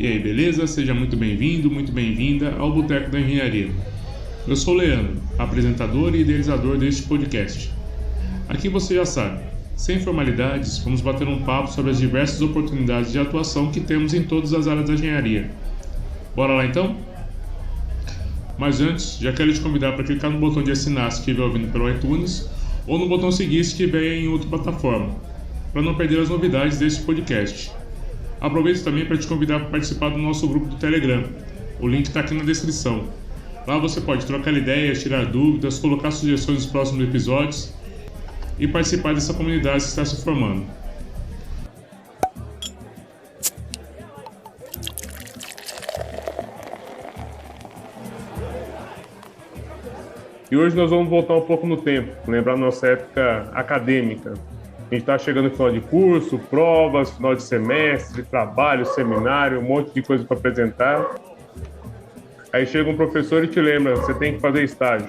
E aí, beleza? Seja muito bem-vindo, muito bem-vinda ao Boteco da Engenharia. Eu sou o Leandro, apresentador e idealizador deste podcast. Aqui você já sabe, sem formalidades, vamos bater um papo sobre as diversas oportunidades de atuação que temos em todas as áreas da engenharia. Bora lá então? Mas antes, já quero te convidar para clicar no botão de assinar se estiver ouvindo pelo iTunes ou no botão seguir se estiver em outra plataforma, para não perder as novidades deste podcast. Aproveito também para te convidar para participar do nosso grupo do Telegram. O link está aqui na descrição. Lá você pode trocar ideias, tirar dúvidas, colocar sugestões dos próximos episódios e participar dessa comunidade que está se formando. E hoje nós vamos voltar um pouco no tempo, lembrar nossa época acadêmica. A gente está chegando no final de curso, provas, final de semestre, trabalho, seminário, um monte de coisa para apresentar. Aí chega um professor e te lembra, você tem que fazer estágio.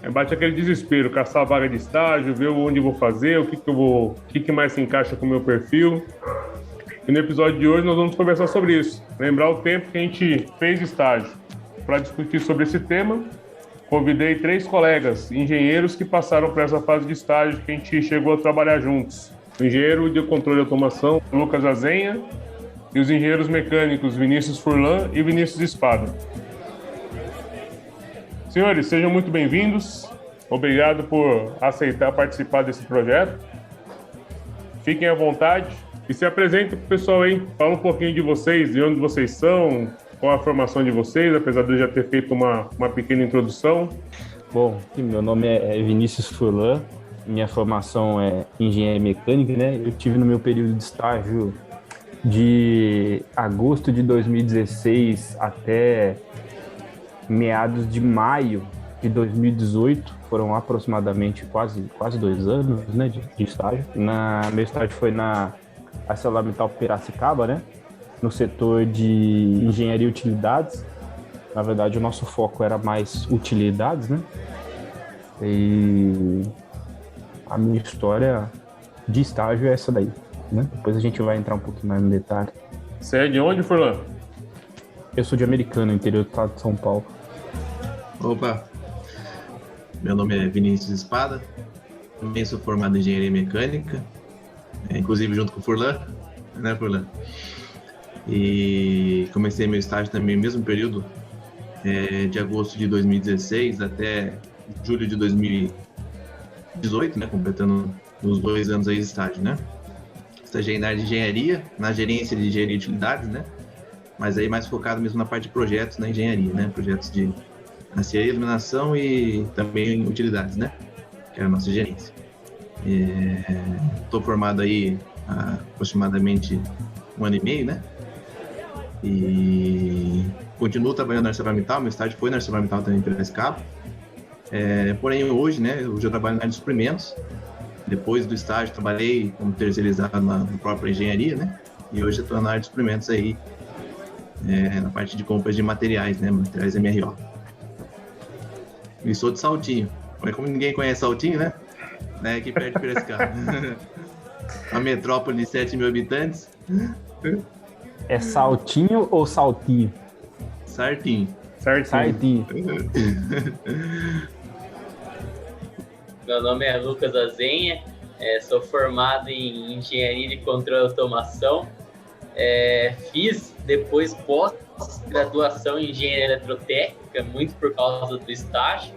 Aí bate aquele desespero, caçar a vaga de estágio, ver onde eu vou fazer, o que mais se encaixa com o meu perfil. E no episódio de hoje nós vamos conversar sobre isso, lembrar o tempo que a gente fez estágio. Para discutir sobre esse tema, convidei 3 colegas, engenheiros que passaram por essa fase de estágio que a gente chegou a trabalhar juntos. O engenheiro de controle de automação, Lucas Azenha, e os engenheiros mecânicos, Vinícius Furlan e Vinícius Espada. Senhores, sejam muito bem-vindos. Obrigado por aceitar participar desse projeto. Fiquem à vontade e se apresentem para o pessoal aí. Fala um pouquinho de vocês, de onde vocês são, qual a formação de vocês, apesar de eu já ter feito uma pequena introdução. Bom, meu nome é Vinícius Furlan, minha formação é engenharia mecânica, né? Eu tive no meu período de estágio de agosto de 2016 até meados de maio de 2018, foram aproximadamente quase 2 anos, né, de estágio. Meu estágio foi na ArcelorMittal Piracicaba, né? No setor de engenharia e utilidades. Na verdade, o nosso foco era mais utilidades, né? E a minha história de estágio é essa daí, né? Depois a gente vai entrar um pouquinho mais no detalhe. Você é de onde, Furlan? Eu sou de Americana, interior do estado de São Paulo. Opa! Meu nome é Vinícius Espada. Também sou formado em engenharia mecânica, inclusive junto com o Furlan, né, Furlan? E comecei meu estágio também no mesmo período, de agosto de 2016 até julho de 2018, né, completando os 2 anos aí de estágio, né. Estagiei na área de engenharia, na gerência de engenharia de utilidades, né, mas aí mais focado mesmo na parte de projetos na engenharia, né, projetos de aciaria, iluminação e também utilidades, né, que é a nossa gerência. Estou formado aí há aproximadamente 1 ano e meio, né, e continuo trabalhando na ArcelorMittal. Meu estágio foi na ArcelorMittal também, pela Piracicaba. Porém, hoje eu trabalho na área de suprimentos. Depois do estágio, trabalhei como terceirizado na própria engenharia, né? E hoje estou na área de suprimentos aí, na parte de compras de materiais, né? Materiais MRO. E sou de Saltinho. Como ninguém conhece Saltinho, né? Aqui perto de Piracicaba. Uma metrópole de 7 mil habitantes. É Saltinho ou Saltinho? Sartinho. Sartinho. Meu nome é Lucas Azenha, sou formado em engenharia de controle e automação. Fiz depois pós-graduação em engenharia eletrotécnica, muito por causa do estágio.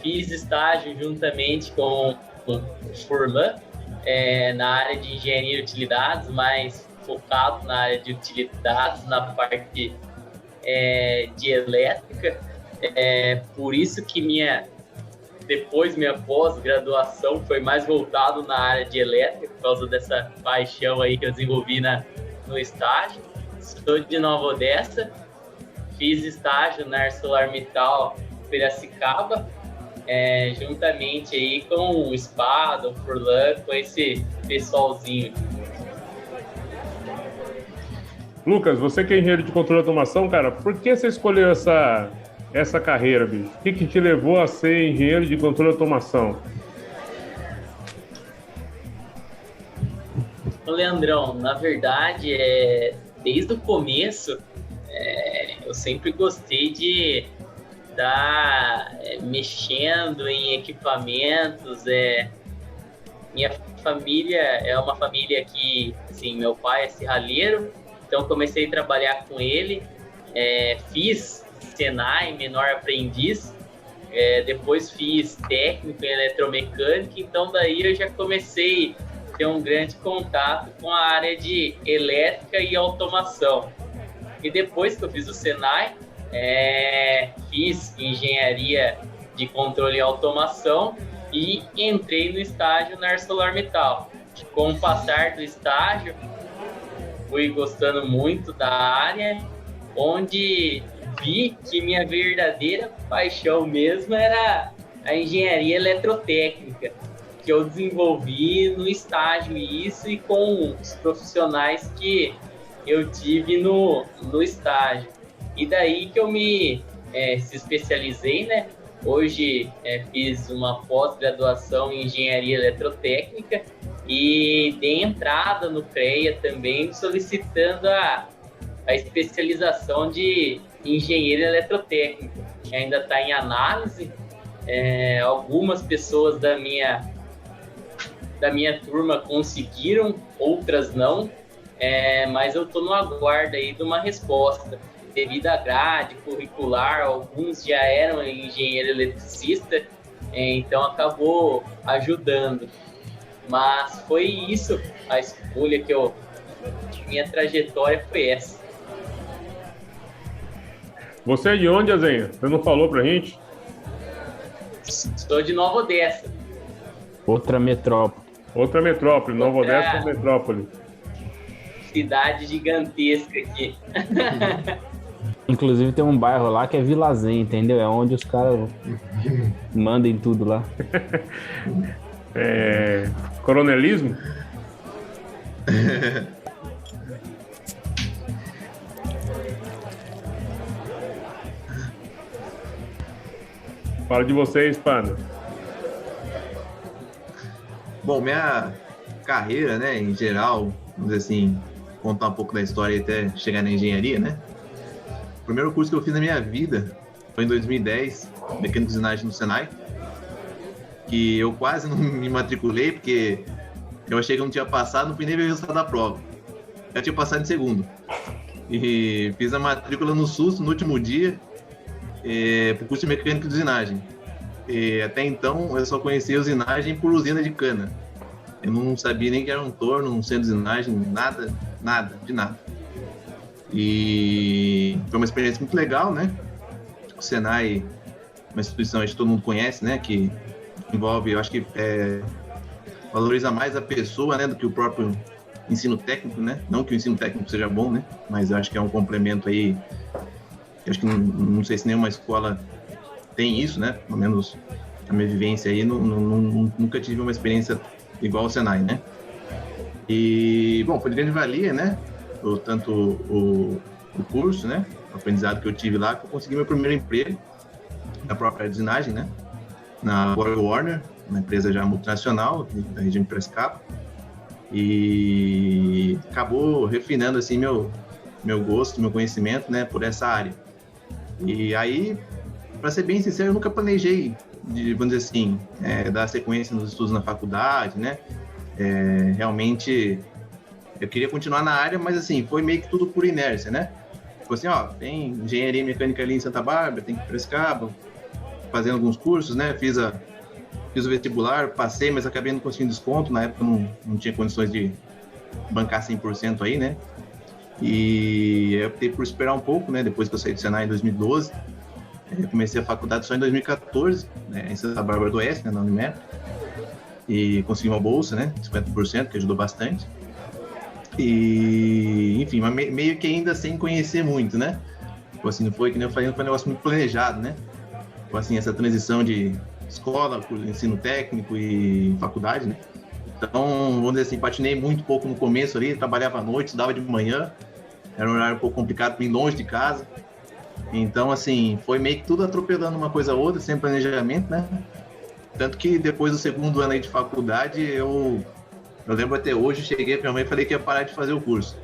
Fiz estágio juntamente com o Furlan, na área de engenharia de utilidades, mas focado na área de utilidades, na parte de elétrica. Por isso que minha pós-graduação foi mais voltado na área de elétrica, por causa dessa paixão aí que eu desenvolvi no estágio. Sou de Nova Odessa, fiz estágio na ArcelorMittal Piracicaba, juntamente aí com o Espada, o Furlan, com esse pessoalzinho. Lucas, você que é engenheiro de controle de automação, cara, por que você escolheu essa carreira, bicho? O que te levou a ser engenheiro de controle de automação? Leandrão, na verdade, desde o começo, eu sempre gostei de estar mexendo em equipamentos. Minha família é uma família que, assim, meu pai é serralheiro, então comecei a trabalhar com ele, fiz Senai, menor aprendiz, depois fiz técnico em eletromecânica, então daí eu já comecei a ter um grande contato com a área de elétrica e automação. E depois que eu fiz o Senai, fiz engenharia de controle e automação e entrei no estágio na ArcelorMittal. Com o passar do estágio, fui gostando muito da área, onde vi que minha verdadeira paixão mesmo era a engenharia eletrotécnica, que eu desenvolvi no estágio, isso e com os profissionais que eu tive no estágio. E daí que eu me se especializei, né? Hoje fiz uma pós-graduação em engenharia eletrotécnica e dei entrada no CREA também, solicitando a especialização de engenheiro eletrotécnico, que ainda está em análise. Algumas pessoas da minha turma conseguiram, outras não, mas eu estou no aguardo aí de uma resposta. Devido à grade curricular, alguns já eram engenheiro eletricista, então acabou ajudando. Mas foi isso, a escolha minha trajetória foi essa. Você é de onde, Azenha? Você não falou pra gente? Sou de Nova Odessa. Outra metrópole, Nova Odessa é metrópole. Cidade gigantesca aqui. Inclusive tem um bairro lá que é Vila Zen, entendeu? É onde os caras mandam em tudo lá. Coronelismo? Fala de vocês, Pano. Bom, minha carreira, né, em geral, vamos dizer assim, contar um pouco da história até chegar na engenharia, né? O primeiro curso que eu fiz na minha vida foi em 2010, mecânico de usinagem no Senai, que eu quase não me matriculei, porque eu achei que eu não tinha passado, não fui nem ver o resultado da prova. Eu tinha passado em segundo. E fiz a matrícula no susto, no último dia, para o curso de mecânico de usinagem. E até então, eu só conhecia usinagem por usina de cana. Eu não sabia nem que era um torno, um centro de usinagem, nada. E foi uma experiência muito legal, né? O Senai, uma instituição que todo mundo conhece, né? Que envolve, eu acho que valoriza mais a pessoa, né? Do que o próprio ensino técnico, né? Não que o ensino técnico seja bom, né? Mas eu acho que é um complemento aí. Eu acho que não sei se nenhuma escola tem isso, né? Pelo menos a minha vivência aí, nunca tive uma experiência igual ao Senai, né? E, bom, foi de grande valia, né? Tanto o curso, né? O aprendizado que eu tive lá, que eu consegui meu primeiro emprego na própria usinagem, né? Na Warner, uma empresa já multinacional da região de Piracicaba. E acabou refinando, assim, meu gosto, meu conhecimento, né? Por essa área. E aí, para ser bem sincero, eu nunca planejei, vamos dizer assim, dar sequência nos estudos na faculdade, né? Realmente, eu queria continuar na área, mas assim, foi meio que tudo por inércia, né? Tipo assim, ó, tem engenharia mecânica ali em Santa Bárbara, tem que ir para Piracicaba, fazendo alguns cursos, né? Fiz o vestibular, passei, mas acabei não conseguindo desconto, na época não tinha condições de bancar 100% aí, né? E eu optei por esperar um pouco, né? Depois que eu saí do Senai em 2012, eu comecei a faculdade só em 2014, né? Em Santa Bárbara do Oeste, né? Na Unimetro, e consegui uma bolsa, né? 50%, que ajudou bastante. E, enfim, mas meio que ainda sem conhecer muito, né? Tipo assim, não foi, que nem eu falei, não foi um negócio muito planejado, né? Tipo assim, essa transição de escola, ensino técnico e faculdade, né? Então, vamos dizer assim, patinei muito pouco no começo ali, trabalhava à noite, estudava de manhã, era um horário um pouco complicado, bem longe de casa. Então, assim, foi meio que tudo atropelando uma coisa ou outra, sem planejamento, né? Tanto que depois do segundo ano aí de faculdade, eu lembro até hoje, cheguei pra minha mãe e falei que ia parar de fazer o curso.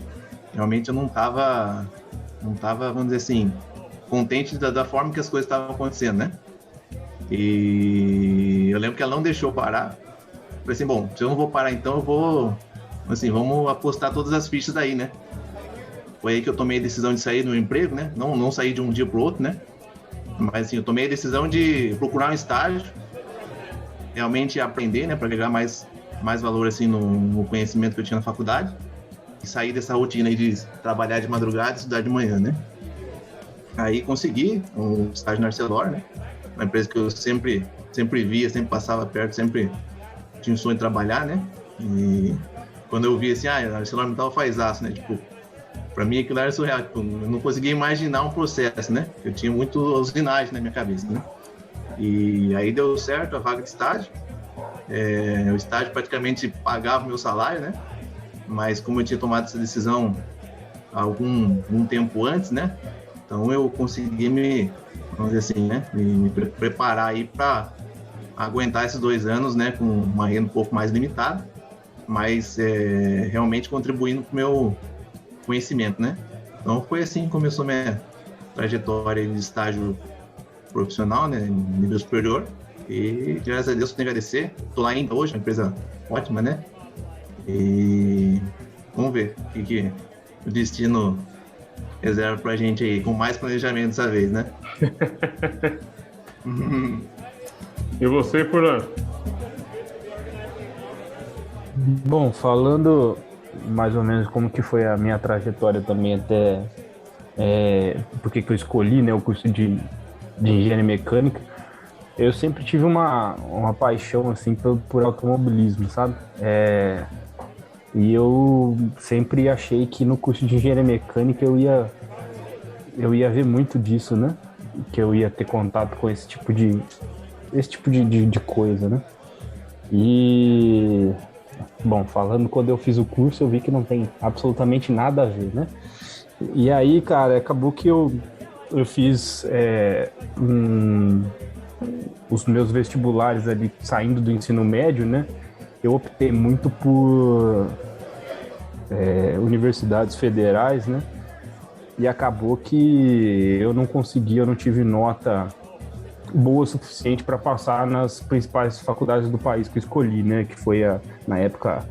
realmente eu não estava, vamos dizer assim, contente da forma que as coisas estavam acontecendo, né? E eu lembro que ela não deixou parar. Falei assim, bom, se eu não vou parar então, eu vou, assim, vamos apostar todas as fichas daí, né? Foi aí que eu tomei a decisão de sair do emprego, né? Não sair de um dia pro outro, né? Mas assim, eu tomei a decisão de procurar um estágio, realmente aprender, né? Para agregar mais valor, assim, no conhecimento que eu tinha na faculdade. E sair dessa rotina aí de trabalhar de madrugada e estudar de manhã, né? Aí consegui um estágio na Arcelor, né? Uma empresa que eu sempre via, sempre passava perto, sempre tinha um sonho de trabalhar, né? E quando eu vi assim, a ArcelorMittal faz aço, né? Tipo, pra mim aquilo era surreal, tipo, eu não conseguia imaginar um processo, né? Eu tinha muito usinagem na minha cabeça, né? E aí deu certo a vaga de estágio. O estágio praticamente pagava o meu salário, né? Mas como eu tinha tomado essa decisão algum tempo antes, né? Então eu consegui vamos dizer assim, né? Me preparar aí para aguentar esses 2 anos, né? Com uma renda um pouco mais limitada, mas realmente contribuindo para o meu conhecimento, né? Então foi assim que começou minha trajetória de estágio profissional, né? Em nível superior. E graças a Deus eu tenho que agradecer. Estou lá ainda hoje, uma empresa ótima, né? E vamos ver o que o destino reserva pra gente aí, com mais planejamento dessa vez, né? E você, Furlan? Bom, falando mais ou menos como que foi a minha trajetória também até porque que eu escolhi, né, o curso de engenharia mecânica, eu sempre tive uma paixão assim por automobilismo, sabe? E eu sempre achei que no curso de engenharia mecânica eu ia ver muito disso, né? Que eu ia ter contato com esse tipo de coisa, né? E, bom, falando quando eu fiz o curso, eu vi que não tem absolutamente nada a ver, né? E aí, cara, acabou que eu fiz os meus vestibulares ali, saindo do ensino médio, né? Eu optei muito por universidades federais, né? E acabou que eu não tive nota boa o suficiente para passar nas principais faculdades do país que eu escolhi, né? Que foi, na época,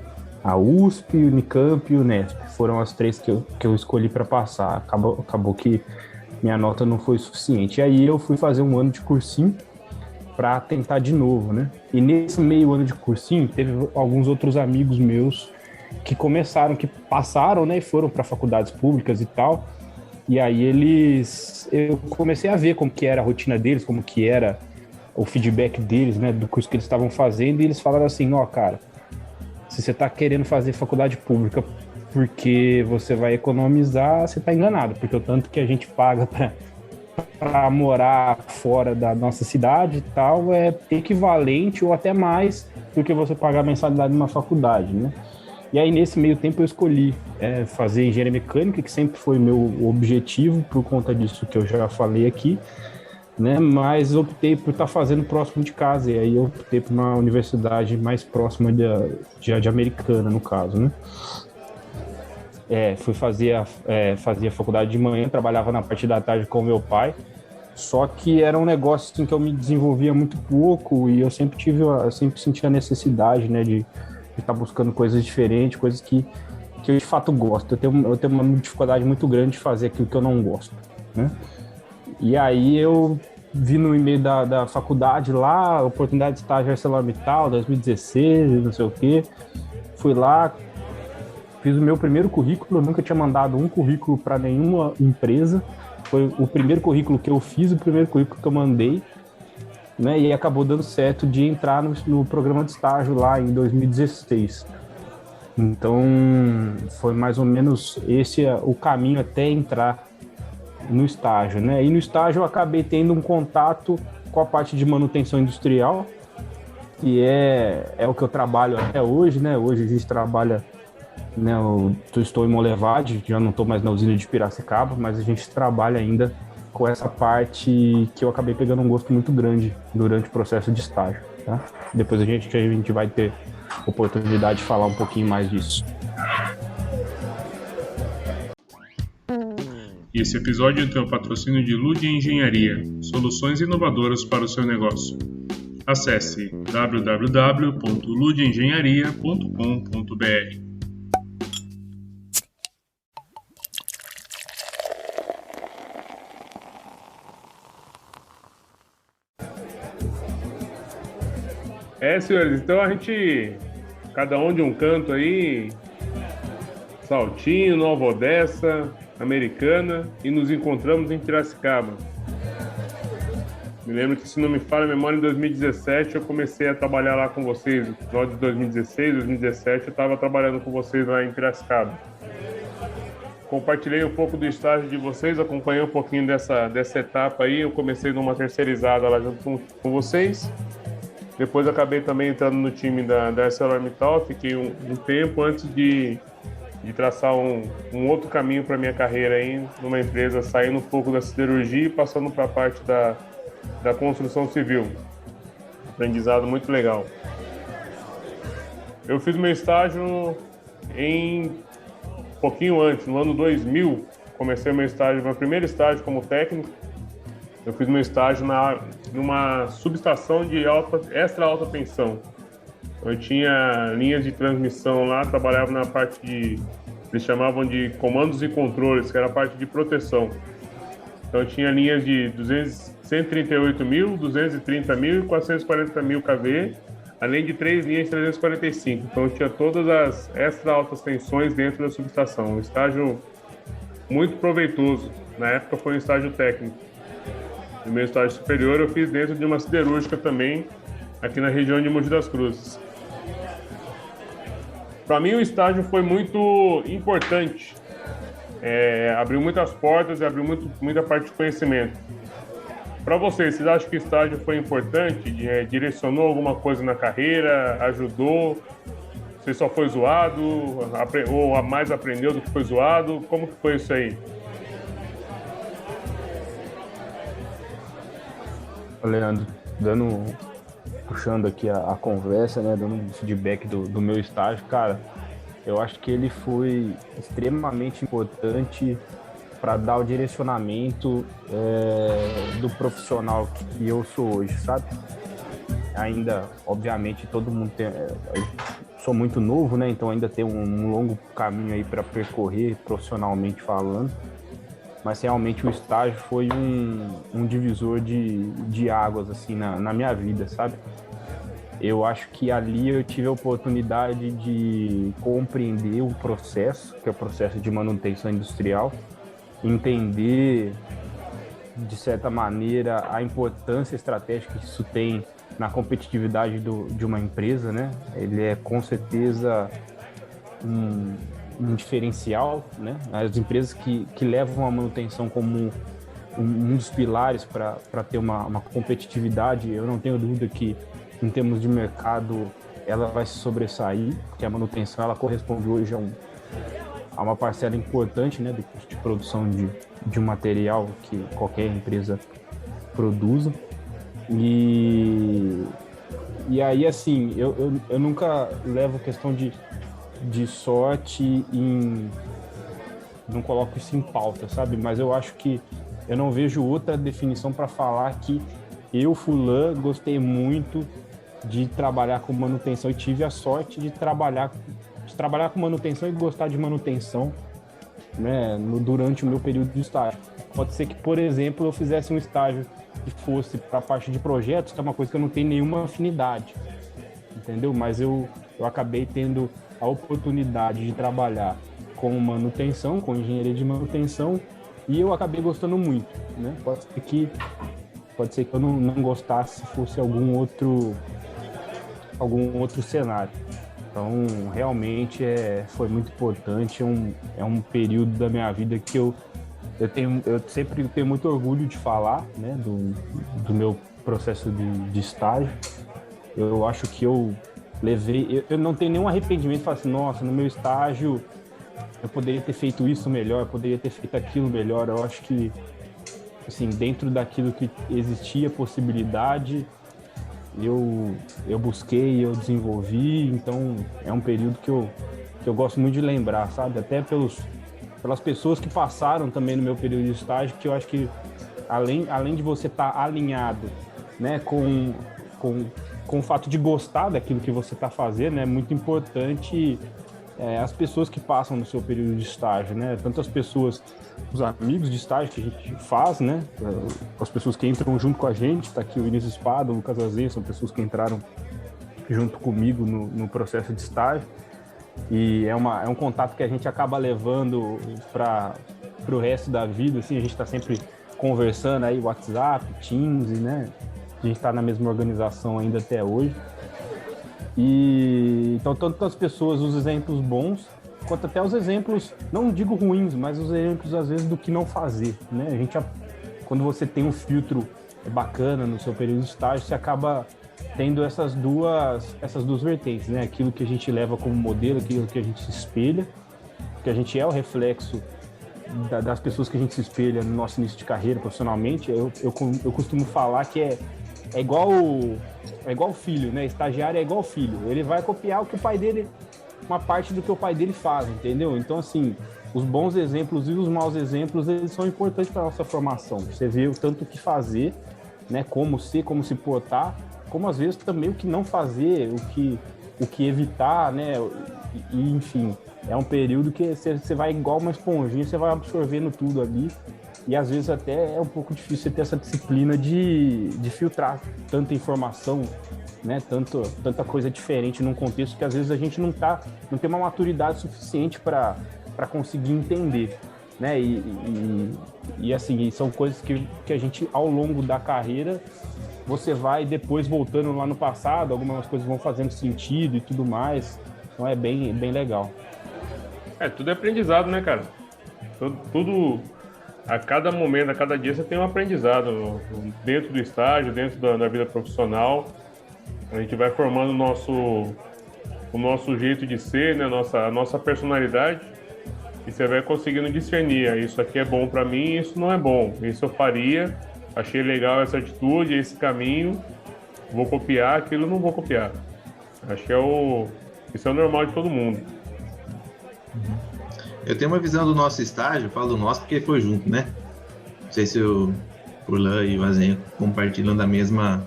a USP, Unicamp e Unesp. Foram as 3 que eu escolhi para passar. Acabou que minha nota não foi suficiente. E aí eu fui fazer um ano de cursinho para tentar de novo, né? E nesse meio ano de cursinho, teve alguns outros amigos meus que passaram, né? E foram para faculdades públicas e tal. E aí eu comecei a ver como que era a rotina deles, como que era o feedback deles, né? Do curso que eles estavam fazendo. E eles falaram assim, cara, se você tá querendo fazer faculdade pública porque você vai economizar, você tá enganado. Porque o tanto que a gente paga para morar fora da nossa cidade e tal é equivalente ou até mais do que você pagar a mensalidade numa faculdade, né? E aí, nesse meio tempo, eu escolhi fazer engenharia mecânica, que sempre foi meu objetivo, por conta disso que eu já falei aqui, né? Mas optei por estar fazendo próximo de casa, e aí eu optei por uma universidade mais próxima de Americana, no caso, né? Fazia faculdade de manhã, trabalhava na parte da tarde com meu pai, só que era um negócio assim, que eu me desenvolvia muito pouco, e eu sempre senti a necessidade, né, de estar buscando coisas diferentes, coisas que eu de fato gosto. Eu tenho uma dificuldade muito grande de fazer aquilo que eu não gosto, né? E aí eu vi no e-mail da faculdade lá, oportunidade de estágio ArcelorMittal, 2016, não sei o quê. Fui lá, fiz o meu primeiro currículo, eu nunca tinha mandado um currículo para nenhuma empresa. Foi o primeiro currículo que eu fiz, o primeiro currículo que eu mandei, né, e acabou dando certo de entrar no programa de estágio lá em 2016. Então, foi mais ou menos esse o caminho até entrar no estágio, né? E no estágio eu acabei tendo um contato com a parte de manutenção industrial, que é o que eu trabalho até hoje, né? Hoje a gente trabalha, né? Eu estou em Monlevade, já não estou mais na usina de Piracicaba, mas a gente trabalha ainda com essa parte que eu acabei pegando um gosto muito grande durante o processo de estágio, tá? Depois a gente vai ter oportunidade de falar um pouquinho mais disso. E esse episódio tem o patrocínio de Ludia Engenharia, soluções inovadoras para o seu negócio. Acesse www.ludiaengenharia.com.br. Senhores, então a gente, cada um de um canto aí, Saltinho, Nova Odessa, Americana, e nos encontramos em Piracicaba. Me lembro que, se não me falha a memória, em 2017 eu comecei a trabalhar lá com vocês. No final de 2016, 2017 eu estava trabalhando com vocês lá em Piracicaba. Compartilhei um pouco do estágio de vocês, acompanhei um pouquinho dessa etapa aí. Eu comecei numa terceirizada lá junto com vocês. Depois acabei também entrando no time da ArcelorMittal, fiquei um tempo antes de traçar um outro caminho para minha carreira aí, numa empresa, saindo um pouco da siderurgia e passando para a parte da construção civil. Aprendizado muito legal. Eu fiz meu estágio um pouquinho antes, no ano 2000, comecei meu primeiro estágio como técnico. Eu fiz meu estágio numa subestação de extra alta tensão. Eu tinha linhas de transmissão lá, trabalhava na parte eles chamavam de comandos e controles, que era a parte de proteção. Então eu tinha linhas de 138 mil, 230 mil e 440 mil kV, além de 3 linhas de 345. Então eu tinha todas as extra altas tensões dentro da subestação. Um estágio muito proveitoso. Na época foi um estágio técnico. O meu estágio superior eu fiz dentro de uma siderúrgica também, aqui na região de Mogi das Cruzes. Para mim o estágio foi muito importante, abriu muitas portas e abriu muita parte de conhecimento. Para vocês acham que o estágio foi importante? Direcionou alguma coisa na carreira? Ajudou? Você só foi zoado? Ou mais aprendeu do que foi zoado? Como que foi isso aí? Leandro, puxando aqui a conversa, né, dando um feedback do meu estágio, cara, eu acho que ele foi extremamente importante para dar o direcionamento do profissional que eu sou hoje, sabe? Ainda, obviamente, todo mundo sou muito novo, né, então ainda tem um longo caminho aí para percorrer profissionalmente falando. Mas realmente o estágio foi um divisor de águas, assim, na minha vida, sabe? Eu acho que ali eu tive a oportunidade de compreender o processo, que é o processo de manutenção industrial, entender, de certa maneira, a importância estratégica que isso tem na competitividade de uma empresa, né? Ele é, com certeza, um diferencial, né? As empresas que levam a manutenção como um dos pilares para ter uma competitividade, eu não tenho dúvida que, em termos de mercado, ela vai se sobressair, porque a manutenção ela corresponde hoje a uma parcela importante, né, do custo de produção de um material que qualquer empresa produza. E aí, assim, eu nunca levo questão de sorte não coloco isso em pauta, sabe? Mas eu acho que eu não vejo outra definição para falar que eu, fulano, gostei muito de trabalhar com manutenção e tive a sorte de trabalhar com manutenção e gostar de manutenção, né, durante o meu período de estágio. Pode ser que, por exemplo, eu fizesse um estágio que fosse para a parte de projetos, que é uma coisa que eu não tenho nenhuma afinidade, entendeu? Mas eu acabei tendo a oportunidade de trabalhar com manutenção, com engenharia de manutenção, e eu acabei gostando muito, né? Pode ser que eu não gostasse se fosse algum outro cenário. Então, realmente foi muito importante, é um período da minha vida que eu sempre tenho muito orgulho de falar, né, do meu processo de estágio. Eu acho que eu não tenho nenhum arrependimento de falar assim, nossa, no meu estágio eu poderia ter feito isso melhor, eu poderia ter feito aquilo melhor. Eu acho que, assim, dentro daquilo que existia possibilidade, eu busquei, eu desenvolvi. Então é um período que eu gosto muito de lembrar, sabe? Até pelas pessoas que passaram também no meu período de estágio, que eu acho que além de você estar alinhado, né, com o fato de gostar daquilo que você está fazendo, é muito importante as pessoas que passam no seu período de estágio, né? Tanto as pessoas, os amigos de estágio que a gente faz, né? As pessoas que entram junto com a gente, tá aqui o Vinícius Espada, o Lucas Azeia, são pessoas que entraram junto comigo no processo de estágio, e é um contato que a gente acaba levando para o resto da vida, assim, a gente está sempre conversando aí, WhatsApp, Teams, né? A gente está na mesma organização ainda até hoje. E então, tanto as pessoas, os exemplos bons, quanto até os exemplos, não digo ruins, mas os exemplos, às vezes, do que não fazer, né? Quando você tem um filtro bacana no seu período de estágio, você acaba tendo essas duas vertentes, né? Aquilo que a gente leva como modelo, aquilo que a gente se espelha, que a gente é o reflexo das pessoas que a gente se espelha no nosso início de carreira profissionalmente. Eu costumo falar que é igual filho, né? Estagiário é igual filho. Ele vai copiar o que o pai dele, uma parte do que o pai dele faz, entendeu? Então, assim, os bons exemplos e os maus exemplos, eles são importantes para a nossa formação. Você vê o tanto que fazer, né? Como se portar, como às vezes também o que não fazer, o que evitar, né? E enfim, é um período que você vai igual uma esponjinha, você vai absorvendo tudo ali. E às vezes até é um pouco difícil você ter essa disciplina de filtrar tanta informação, né? Tanta coisa diferente num contexto que às vezes a gente não tem uma maturidade suficiente para conseguir entender, né? E assim, são coisas que a gente, ao longo da carreira, você vai depois voltando lá no passado, algumas coisas vão fazendo sentido e tudo mais. Então é bem legal. Tudo é aprendizado, né, cara? Tudo a cada momento, a cada dia você tem um aprendizado dentro do estágio, dentro da vida profissional. A gente vai formando o nosso jeito de ser, né? A nossa personalidade, e você vai conseguindo discernir, isso aqui é bom para mim, isso não é bom, isso eu faria, achei legal essa atitude, esse caminho, vou copiar, aquilo não vou copiar. Acho que isso é o normal de todo mundo. Eu tenho uma visão do nosso estágio, falo do nosso porque foi junto, né? Não sei se o Furlan e o Azenha compartilham da mesma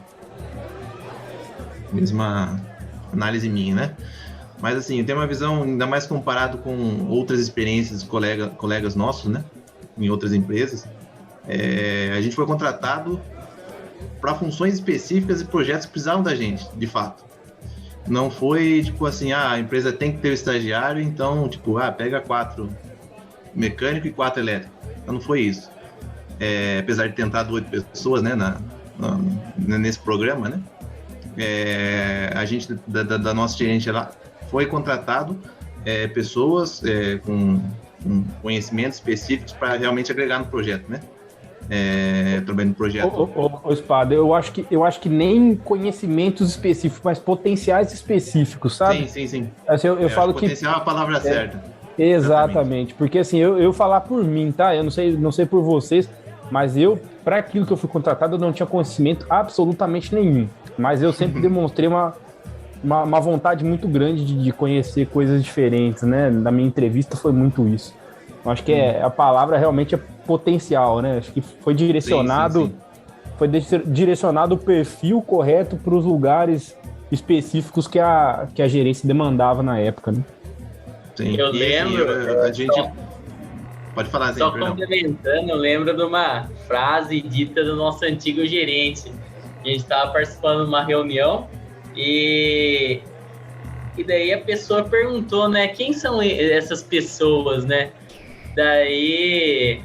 análise minha, né? Mas assim, eu tenho uma visão ainda mais comparado com outras experiências de colegas nossos, né? Em outras empresas. A gente foi contratado para funções específicas e projetos que precisavam da gente, de fato. Não foi, tipo assim, a empresa tem que ter o estagiário, então, tipo, pega 4 mecânico e 4 elétrico. Então, não foi isso. Apesar de ter entrado 8 pessoas, né, nesse programa, né, a gente, da nossa gerente lá, foi contratado pessoas com conhecimentos específicos para realmente agregar no projeto, né. Trabalhando no projeto. Espada, eu acho que nem conhecimentos específicos, mas potenciais específicos, sabe? Sim. Assim, eu falo que potencial é a palavra certa. Exatamente, porque assim, eu falar por mim, tá? Eu não sei por vocês, mas para aquilo que eu fui contratado, eu não tinha conhecimento absolutamente nenhum. Mas eu sempre demonstrei uma vontade muito grande de conhecer coisas diferentes, né? Na minha entrevista foi muito isso. Eu acho que a palavra realmente é potencial, né? Acho que foi direcionado, foi direcionado o perfil correto para os lugares específicos que a gerência demandava na época, né? Sim. Eu lembro. A gente pode falar assim. Só complementando, eu lembro de uma frase dita do nosso antigo gerente. A gente estava participando de uma reunião e daí a pessoa perguntou, né? Quem são essas pessoas, né? Daí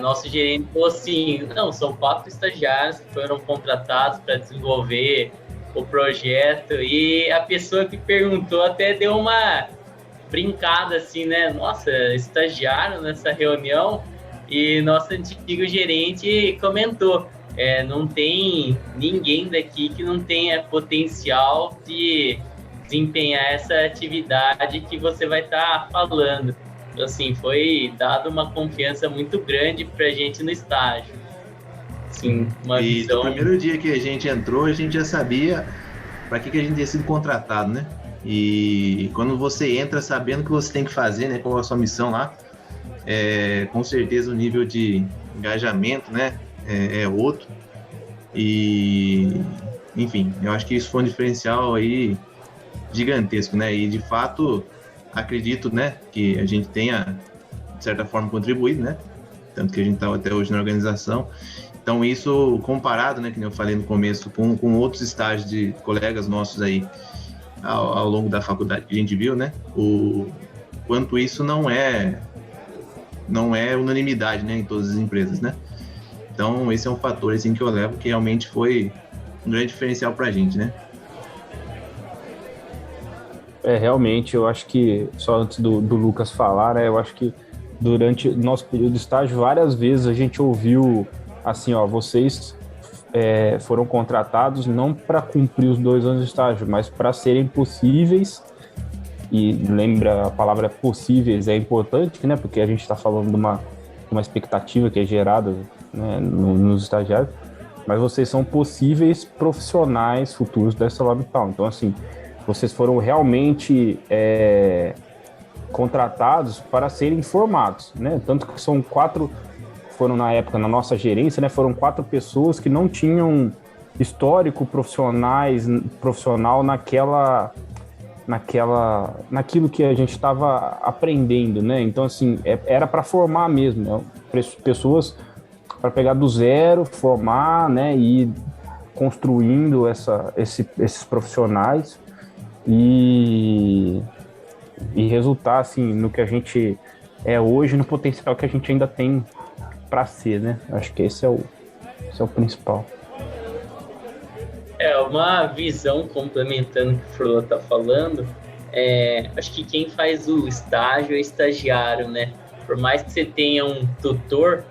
nosso gerente falou assim, não, são 4 estagiários que foram contratados para desenvolver o projeto, e a pessoa que perguntou até deu uma brincada assim, né? Nossa, estagiário nessa reunião, e nosso antigo gerente comentou, não tem ninguém daqui que não tenha potencial de desempenhar essa atividade que você vai estar falando. Assim, foi dada uma confiança muito grande pra gente no estágio. Assim, uma visão... no primeiro dia que a gente entrou, a gente já sabia para que a gente tinha sido contratado, né? E quando você entra sabendo o que você tem que fazer, né? Qual é a sua missão lá, com certeza o nível de engajamento, né, é outro. E, enfim, eu acho que isso foi um diferencial aí gigantesco, né? E de fato, acredito, né, que a gente tenha, de certa forma, contribuído, né? Tanto que a gente está até hoje na organização. Então, isso comparado, né, que eu falei no começo, com outros estágios de colegas nossos aí ao longo da faculdade que a gente viu, né? O quanto isso não é unanimidade, né, em todas as empresas, né? Então, esse é um fator assim, que eu levo que realmente foi um grande diferencial para a gente, né? Realmente, eu acho que, só antes do Lucas falar, né, eu acho que durante o nosso período de estágio, várias vezes a gente ouviu assim, ó, vocês foram contratados não para cumprir os 2 anos de estágio, mas para serem possíveis, e lembra, a palavra possíveis é importante, né, porque a gente está falando de uma expectativa que é gerada, né, nos estagiários, mas vocês são possíveis profissionais futuros da ArcelorMittal. Então, assim, vocês foram realmente contratados para serem formados, né? Tanto que foram na época, na nossa gerência, né? Foram 4 pessoas que não tinham histórico profissional naquilo que a gente estava aprendendo, né? Então, assim, era para formar mesmo, né? Pessoas para pegar do zero, formar, né? E ir construindo esses profissionais e resultar, assim, no que a gente é hoje, no potencial que a gente ainda tem para ser, né? Acho que esse é o principal. Uma visão complementando o que o Furlan está falando, acho que quem faz o estágio é estagiário, né? Por mais que você tenha um tutor,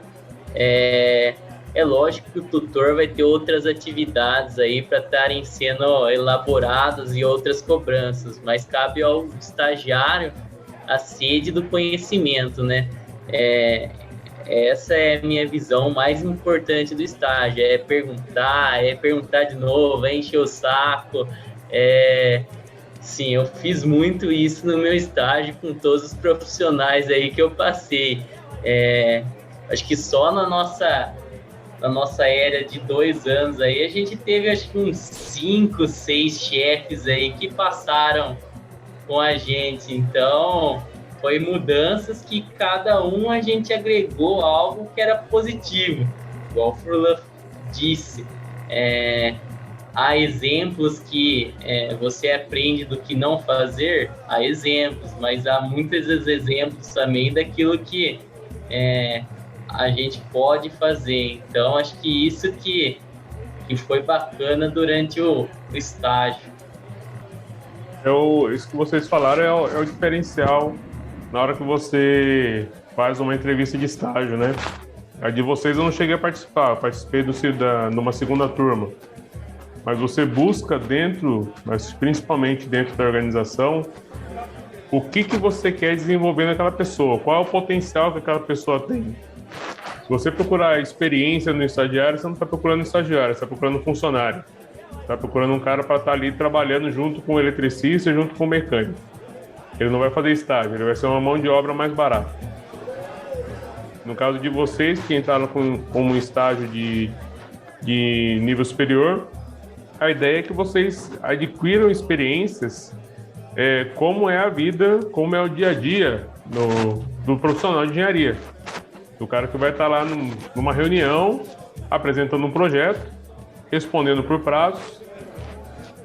é lógico que o tutor vai ter outras atividades aí para estarem sendo elaboradas e outras cobranças, mas cabe ao estagiário a sede do conhecimento, né? Essa é a minha visão mais importante do estágio, é perguntar de novo, é encher o saco. Sim, eu fiz muito isso no meu estágio com todos os profissionais aí que eu passei. Acho que só na nossa era de 2 anos aí, a gente teve acho que uns 5, 6 chefes aí que passaram com a gente. Então, foi mudanças que cada um a gente agregou algo que era positivo, igual o Furlan disse. Há exemplos que você aprende do que não fazer, há exemplos, mas há muitos exemplos também daquilo que a gente pode fazer. Então, acho que isso que foi bacana durante o estágio. Isso que vocês falaram é o diferencial na hora que você faz uma entrevista de estágio, né? A de vocês eu não cheguei a participar, participei numa segunda turma. Mas você busca mas principalmente dentro da organização, o que você quer desenvolver naquela pessoa, qual é o potencial que aquela pessoa tem. Se você procurar experiência no estagiário, você não está procurando estagiário, você está procurando funcionário. Você está procurando um cara para estar ali trabalhando junto com o eletricista, junto com o mecânico. Ele não vai fazer estágio, ele vai ser uma mão de obra mais barata. No caso de vocês que entraram como um estágio de nível superior, a ideia é que vocês adquiram experiências, como é a vida, como é o dia a dia do profissional de engenharia. Do cara que vai estar lá numa reunião, apresentando um projeto, respondendo por prazos.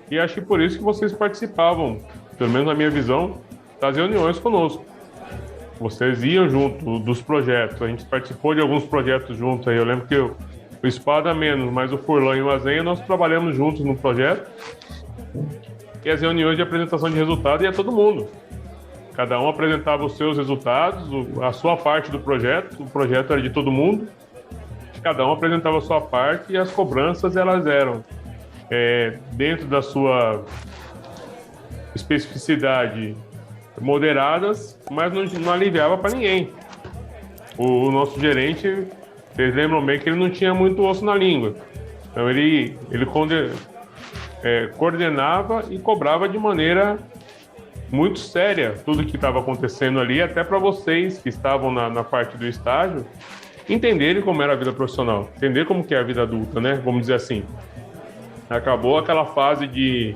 E acho que por isso que vocês participavam, pelo menos na minha visão, das reuniões conosco. Vocês iam junto dos projetos, a gente participou de alguns projetos juntos aí. Eu lembro que o Espada menos, mas o Furlan e o Azenha, nós trabalhamos juntos no projeto. E as reuniões de apresentação de resultado ia todo mundo. Cada um apresentava os seus resultados, a sua parte do projeto. O projeto era de todo mundo. Cada um apresentava a sua parte e as cobranças elas eram dentro da sua especificidade moderadas, mas não aliviava para ninguém. O nosso gerente, vocês lembram bem que ele não tinha muito osso na língua. Então ele coordenava e cobrava de maneira muito séria tudo que estava acontecendo ali, até para vocês que estavam na parte do estágio entenderem como era a vida profissional, entender como que é a vida adulta, né? Vamos dizer assim. Acabou aquela fase de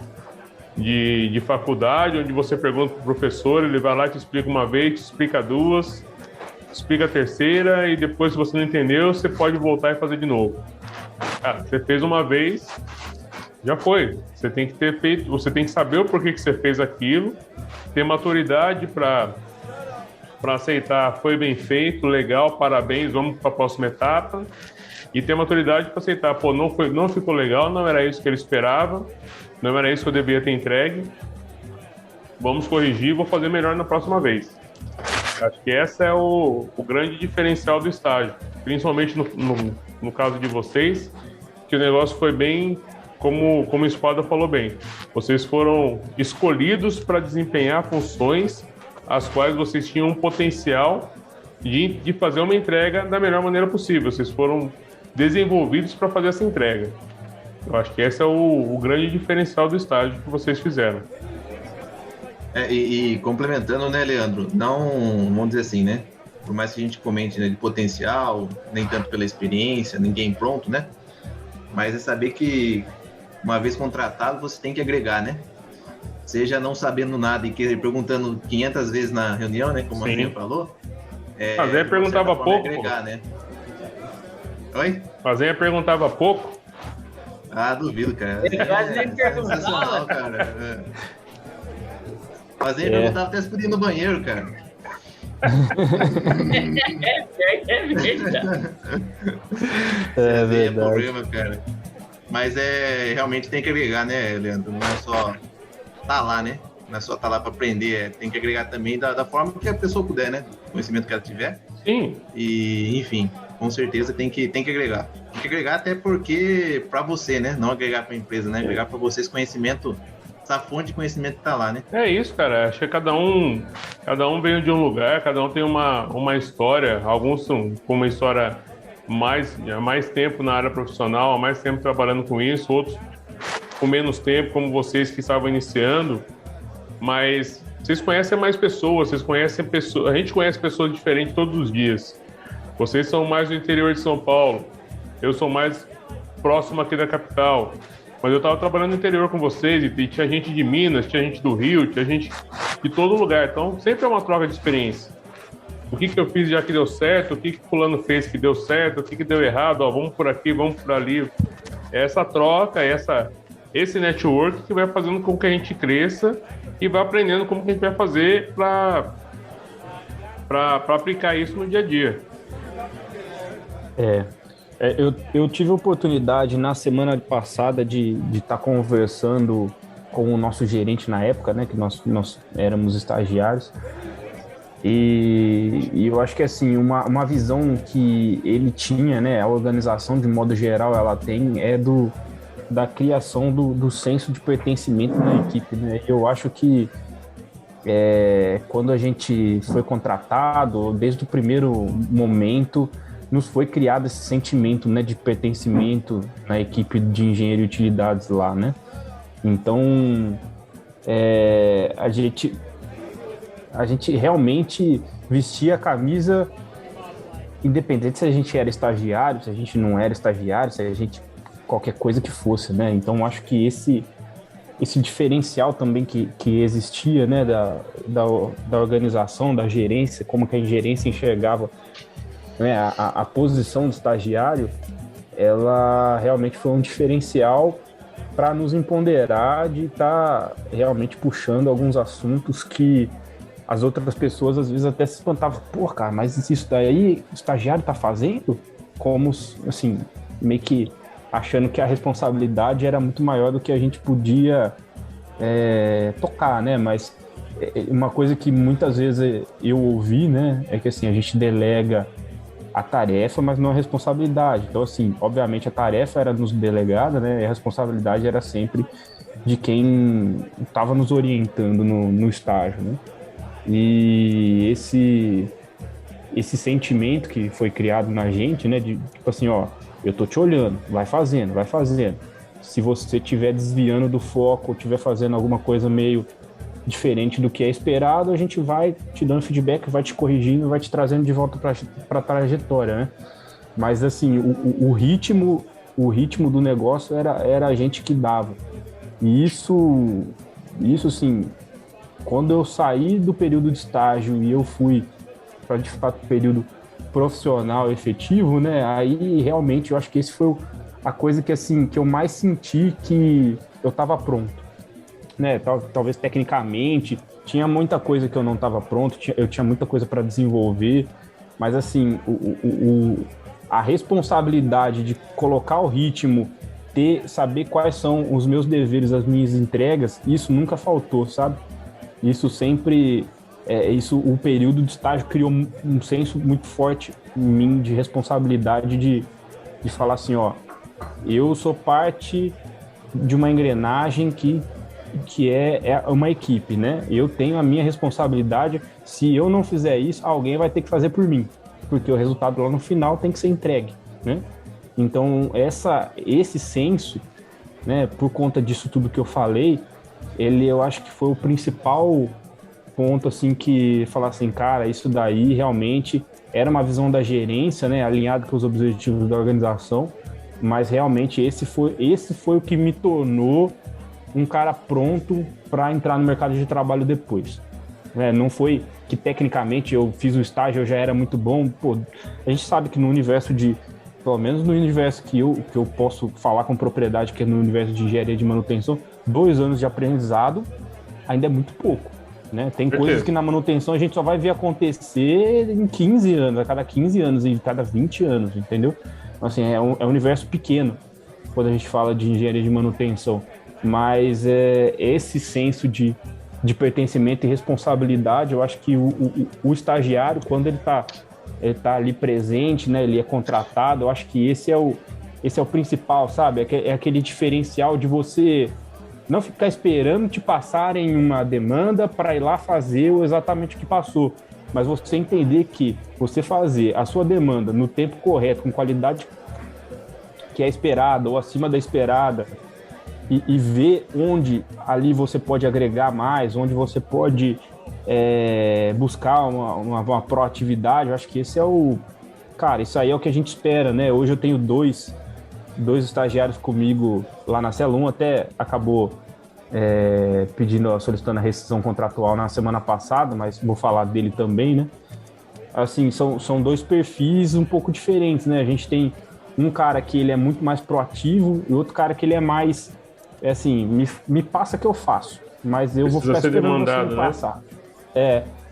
faculdade, onde você pergunta para o professor, ele vai lá e te explica uma vez, te explica duas, explica a terceira, e depois, se você não entendeu, você pode voltar e fazer de novo. Cara, você fez uma vez, já foi. Você tem que ter feito, você tem que saber o porquê que você fez aquilo, ter maturidade para aceitar, foi bem feito, legal, parabéns, vamos para a próxima etapa, e ter maturidade para aceitar, pô, não ficou legal, não era isso que ele esperava, não era isso que eu devia ter entregue, vamos corrigir, vou fazer melhor na próxima vez. Acho que esse é o grande diferencial do estágio, principalmente no caso de vocês, que o negócio foi bem, como o Espada falou bem, vocês foram escolhidos para desempenhar funções as quais vocês tinham um potencial de fazer uma entrega da melhor maneira possível. Vocês foram desenvolvidos para fazer essa entrega. Eu acho que esse é o grande diferencial do estágio que vocês fizeram. E complementando, né, Leandro? Não, vamos dizer assim, né? Por mais que a gente comente, né, de potencial, nem tanto pela experiência, ninguém pronto, né? Mas é saber que, uma vez contratado, você tem que agregar, né? Seja não sabendo nada e perguntando 500 vezes na reunião, né? Como a Zinha falou. A Zinha perguntava pouco. Agregar, né? Oi? A Zinha perguntava pouco. Ah, duvido, cara. Ele quase nem sensacional, cara. A Zinha perguntava até se podia ir no banheiro, cara. É verdade. É verdade. É problema, cara. Mas realmente tem que agregar, né, Leandro? Não é só tá lá, né? Não é só tá lá para aprender, tem que agregar também da forma que a pessoa puder, né? O conhecimento que ela tiver. Sim. E, enfim, com certeza tem que agregar. Tem que agregar até porque para você, né? Não agregar para a empresa, né? Agregar para vocês conhecimento, essa fonte de conhecimento que tá lá, né? É isso, cara. Acho que cada um veio de um lugar, cada um tem uma história. Alguns são com uma história há mais tempo na área profissional, há mais tempo trabalhando com isso, outros com menos tempo, como vocês que estavam iniciando, mas vocês conhecem mais pessoas, a gente conhece pessoas diferentes todos os dias. Vocês são mais do interior de São Paulo, eu sou mais próximo aqui da capital, mas eu estava trabalhando no interior com vocês e tinha gente de Minas, tinha gente do Rio, tinha gente de todo lugar, então sempre é uma troca de experiência. O que eu fiz já que deu certo, o que fulano fez que deu certo, o que deu errado, vamos por aqui, vamos por ali. Essa troca, esse network que vai fazendo com que a gente cresça e vai aprendendo como que a gente vai fazer para aplicar isso no dia a dia. Eu tive a oportunidade na semana passada de estar conversando com o nosso gerente na época, né, que nós éramos estagiários, e eu acho que assim, uma visão que ele tinha, né, a organização de modo geral ela tem, da criação do senso de pertencimento na equipe, né? Eu acho que quando a gente foi contratado, desde o primeiro momento, nos foi criado esse sentimento, né, de pertencimento na equipe de engenharia e utilidades lá, né? Então, a gente realmente vestia a camisa, independente se a gente era estagiário, se a gente não era estagiário, se a gente qualquer coisa que fosse, né? Então acho que esse diferencial também que existia, né, da organização, da gerência, como que a gerência enxergava, né, a posição do estagiário, ela realmente foi um diferencial para nos empoderar de estar realmente puxando alguns assuntos que as outras pessoas às vezes até se espantavam, pô, cara, mas isso daí o estagiário tá fazendo? Como, assim, meio que achando que a responsabilidade era muito maior do que a gente podia tocar, né? Mas uma coisa que muitas vezes eu ouvi, né, é que assim, a gente delega a tarefa, mas não a responsabilidade. Então, assim, obviamente a tarefa era nos delegada, né, e a responsabilidade era sempre de quem estava nos orientando no estágio, né? E esse sentimento que foi criado na gente, né, de tipo assim, ó, eu tô te olhando, vai fazendo. Se você estiver desviando do foco, ou estiver fazendo alguma coisa meio diferente do que é esperado, a gente vai te dando feedback, vai te corrigindo, vai te trazendo de volta para a trajetória, né? Mas, assim, o ritmo do negócio era a gente que dava. E isso, assim, quando eu saí do período de estágio e eu fui para, de fato, período profissional efetivo, né? Aí, realmente, eu acho que esse foi a coisa que, assim, que eu mais senti que eu estava pronto. Né, talvez tecnicamente, tinha muita coisa que eu não estava pronto, eu tinha muita coisa para desenvolver, mas assim, a responsabilidade de colocar o ritmo, saber quais são os meus deveres, as minhas entregas, isso nunca faltou, sabe? Isso sempre, o período de estágio criou um senso muito forte em mim de responsabilidade de falar assim, ó, eu sou parte de uma engrenagem que é uma equipe, né? Eu tenho a minha responsabilidade. Se eu não fizer isso, alguém vai ter que fazer por mim, porque o resultado lá no final tem que ser entregue, né? Então, esse senso, né, por conta disso tudo que eu falei, eu acho que foi o principal ponto, assim, que falar assim, cara, isso daí realmente era uma visão da gerência, né, alinhado com os objetivos da organização, mas realmente esse foi o que me tornou um cara pronto para entrar no mercado de trabalho depois. Não foi que tecnicamente eu fiz o estágio, eu já era muito bom. Pô, a gente sabe que no universo pelo menos no universo que eu posso falar com propriedade, que é no universo de engenharia de manutenção, 2 anos de aprendizado ainda é muito pouco. Né? Tem coisas que na manutenção a gente só vai ver acontecer em 15 anos, a cada 15 anos e cada 20 anos, entendeu? Então, assim, é um universo pequeno quando a gente fala de engenharia de manutenção. Mas esse senso de pertencimento e responsabilidade, eu acho que o estagiário, quando ele tá ali presente, né, ele é contratado, eu acho que esse é o principal, sabe? É aquele diferencial de você não ficar esperando te passarem uma demanda para ir lá fazer exatamente o que passou, mas você entender que você fazer a sua demanda no tempo correto, com qualidade que é esperada ou acima da esperada, e ver onde ali você pode agregar mais, onde você pode buscar uma proatividade. Eu acho que esse cara, isso aí é o que a gente espera, né? Hoje eu tenho dois estagiários comigo lá na Celo 1, até acabou solicitando a rescisão contratual na semana passada, mas vou falar dele também, né? Assim, são 2 perfis um pouco diferentes, né? A gente tem um cara que ele é muito mais proativo e outro cara que ele é mais assim, me passa que eu faço, mas eu vou ficar esperando você me passar.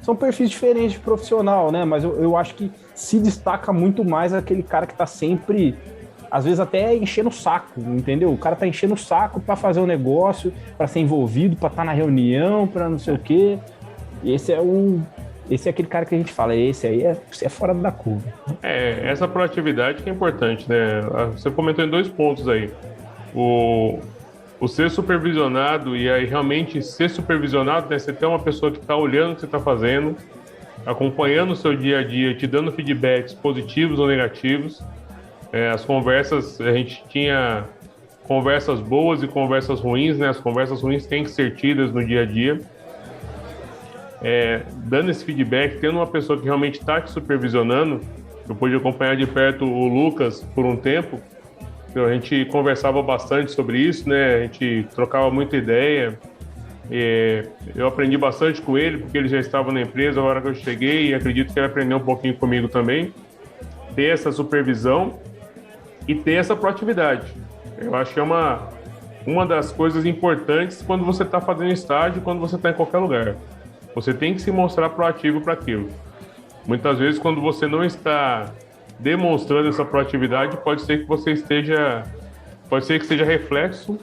São perfis diferentes de profissional, né? Mas eu acho que se destaca muito mais aquele cara que tá sempre, às vezes até enchendo o saco, entendeu? O cara tá enchendo o saco para fazer o negócio, para ser envolvido, para estar na reunião, para não sei o quê. E esse é aquele cara que a gente fala, esse aí é fora da curva. Essa proatividade que é importante, né? Você comentou em 2 pontos aí. O ser supervisionado, e aí realmente ser supervisionado, né? Você ter uma pessoa que está olhando o que você está fazendo, acompanhando o seu dia a dia, te dando feedbacks positivos ou negativos. As conversas, a gente tinha conversas boas e conversas ruins, né? As conversas ruins têm que ser tidas no dia a dia. Dando esse feedback, tendo uma pessoa que realmente está te supervisionando. Eu pude acompanhar de perto o Lucas por um tempo. A gente conversava bastante sobre isso, né? A gente trocava muita ideia. Eu aprendi bastante com ele, porque ele já estava na empresa na hora que eu cheguei, e acredito que ele aprendeu um pouquinho comigo também. Ter essa supervisão e ter essa proatividade. Eu acho que é uma das coisas importantes quando você está fazendo estágio, quando você está em qualquer lugar. Você tem que se mostrar proativo para aquilo. Muitas vezes, quando você não está demonstrando essa proatividade, pode ser que seja reflexo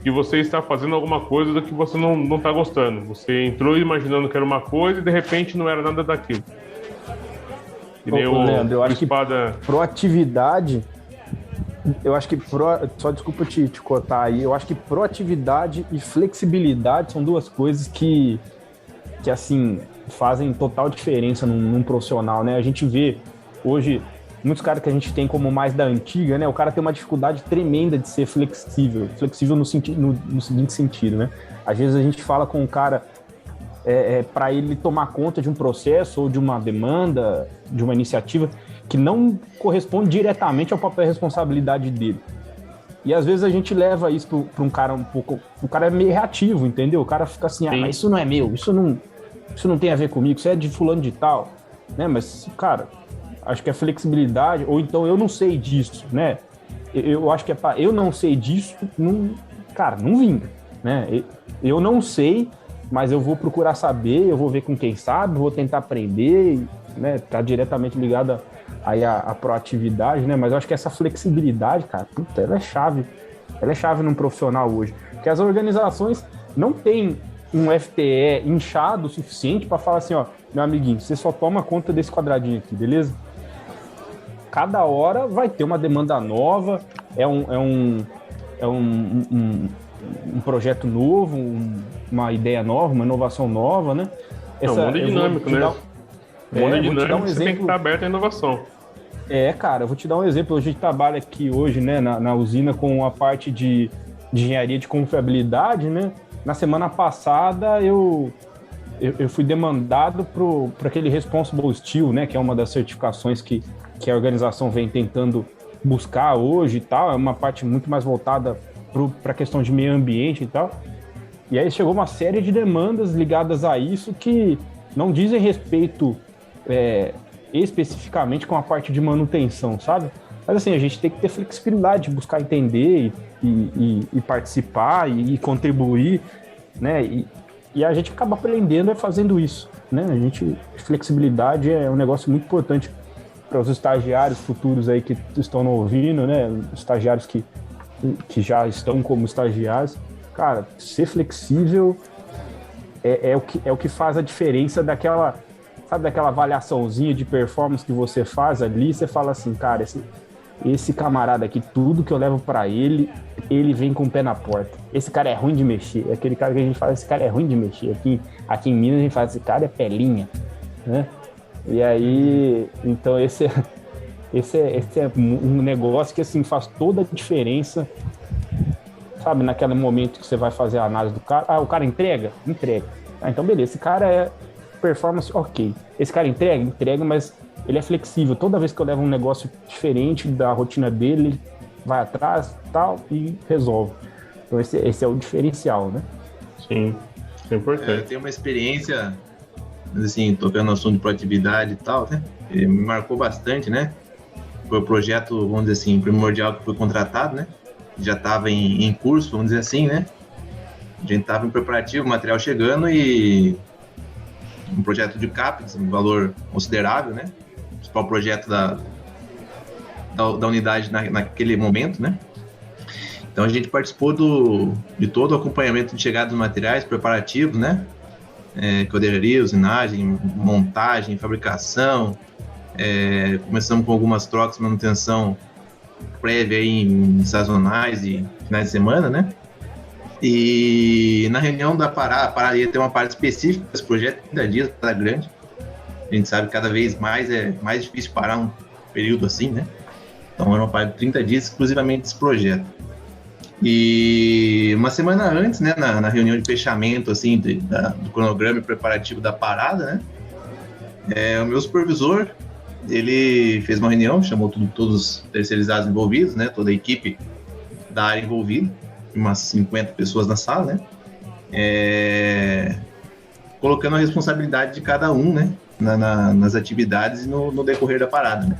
de você estar fazendo alguma coisa do que você não está gostando. Você entrou imaginando que era uma coisa e de repente não era nada daquilo. Leandro, eu acho que proatividade, só desculpa te cortar aí, eu acho que proatividade e flexibilidade são 2 coisas que assim, fazem total diferença num profissional, né? A gente vê hoje muitos caras que a gente tem como mais da antiga, né? O cara tem uma dificuldade tremenda de ser flexível no seguinte sentido, né? Às vezes a gente fala com um cara para ele tomar conta de um processo ou de uma demanda, de uma iniciativa que não corresponde diretamente ao papel e responsabilidade dele. E às vezes a gente leva isso para um cara um pouco... O cara é meio reativo, entendeu? O cara fica assim, mas isso não é meu, isso não tem a ver comigo, isso é de fulano de tal, né? Mas, cara, acho que a flexibilidade, ou então eu não sei disso, né? Eu acho que eu não sei disso, não vinga, né? Eu não sei, mas eu vou procurar saber, eu vou ver com quem sabe, vou tentar aprender, né? Tá diretamente ligada aí a proatividade, né? Mas eu acho que essa flexibilidade, cara, puta, ela é chave num profissional hoje, porque as organizações não têm um FTE inchado o suficiente para falar assim, ó, meu amiguinho, você só toma conta desse quadradinho aqui, beleza? Cada hora vai ter uma demanda nova, é um projeto novo, uma ideia nova, uma inovação nova, né? O mundo é dinâmico, né? O mundo é dinâmico, você tem que estar aberto à inovação. Cara, eu vou te dar um exemplo. A gente trabalha aqui hoje, né, na usina com a parte de engenharia de confiabilidade, né? Na semana passada eu fui demandado para aquele Responsible Steel, né, que é uma das certificações que a organização vem tentando buscar hoje e tal. É uma parte muito mais voltada para a questão de meio ambiente e tal. E aí chegou uma série de demandas ligadas a isso que não dizem respeito especificamente com a parte de manutenção, sabe? Mas assim, a gente tem que ter flexibilidade, buscar entender e participar e contribuir, né? E a gente acaba aprendendo fazendo isso, né? Flexibilidade é um negócio muito importante para os estagiários futuros aí que estão ouvindo, né? Estagiários que já estão como estagiários. Cara, ser flexível é o que faz a diferença daquela avaliaçãozinha de performance que você faz ali. Você fala assim, cara, esse camarada aqui, tudo que eu levo para ele vem com o pé na porta. Esse cara é ruim de mexer. É aquele cara que a gente fala, esse cara é ruim de mexer. Aqui em Minas a gente fala, esse cara é pelinha, né? E aí, então esse é um negócio que assim faz toda a diferença, sabe? Naquele momento que você vai fazer a análise do cara, o cara entrega? Entrega. Então beleza, esse cara é performance ok. Esse cara entrega, mas ele é flexível. Toda vez que eu levo um negócio diferente da rotina dele, ele vai atrás, tal, e resolve. Então esse é o diferencial, né? Sim, é importante. Eu tenho uma experiência, assim, tocando no assunto de proatividade e tal, né? Me marcou bastante, né? Foi o projeto, vamos dizer assim, primordial que foi contratado, né? Já estava em curso, vamos dizer assim, né? A gente estava em preparativo, o material chegando e um projeto de CAPEX, um valor considerável, né? O principal projeto da unidade naquele momento, né? Então a gente participou de todo o acompanhamento de chegada dos materiais, preparativos, né? Caldeireria, usinagem, montagem, fabricação. Começamos com algumas trocas, manutenção prévia aí em sazonais e finais de semana, né? E na reunião da parada ia ter uma parte específica desse projeto, 30 dias, tá grande. A gente sabe que cada vez mais é mais difícil parar um período assim, né? Então era uma parte de 30 dias exclusivamente desse projeto. E uma semana antes, né, na reunião de fechamento assim, do cronograma preparativo da parada, né? O meu supervisor, ele fez uma reunião, chamou todos os terceirizados envolvidos, né? Toda a equipe da área envolvida, umas 50 pessoas na sala, né? Colocando a responsabilidade de cada um, né? Nas atividades e no decorrer da parada, né?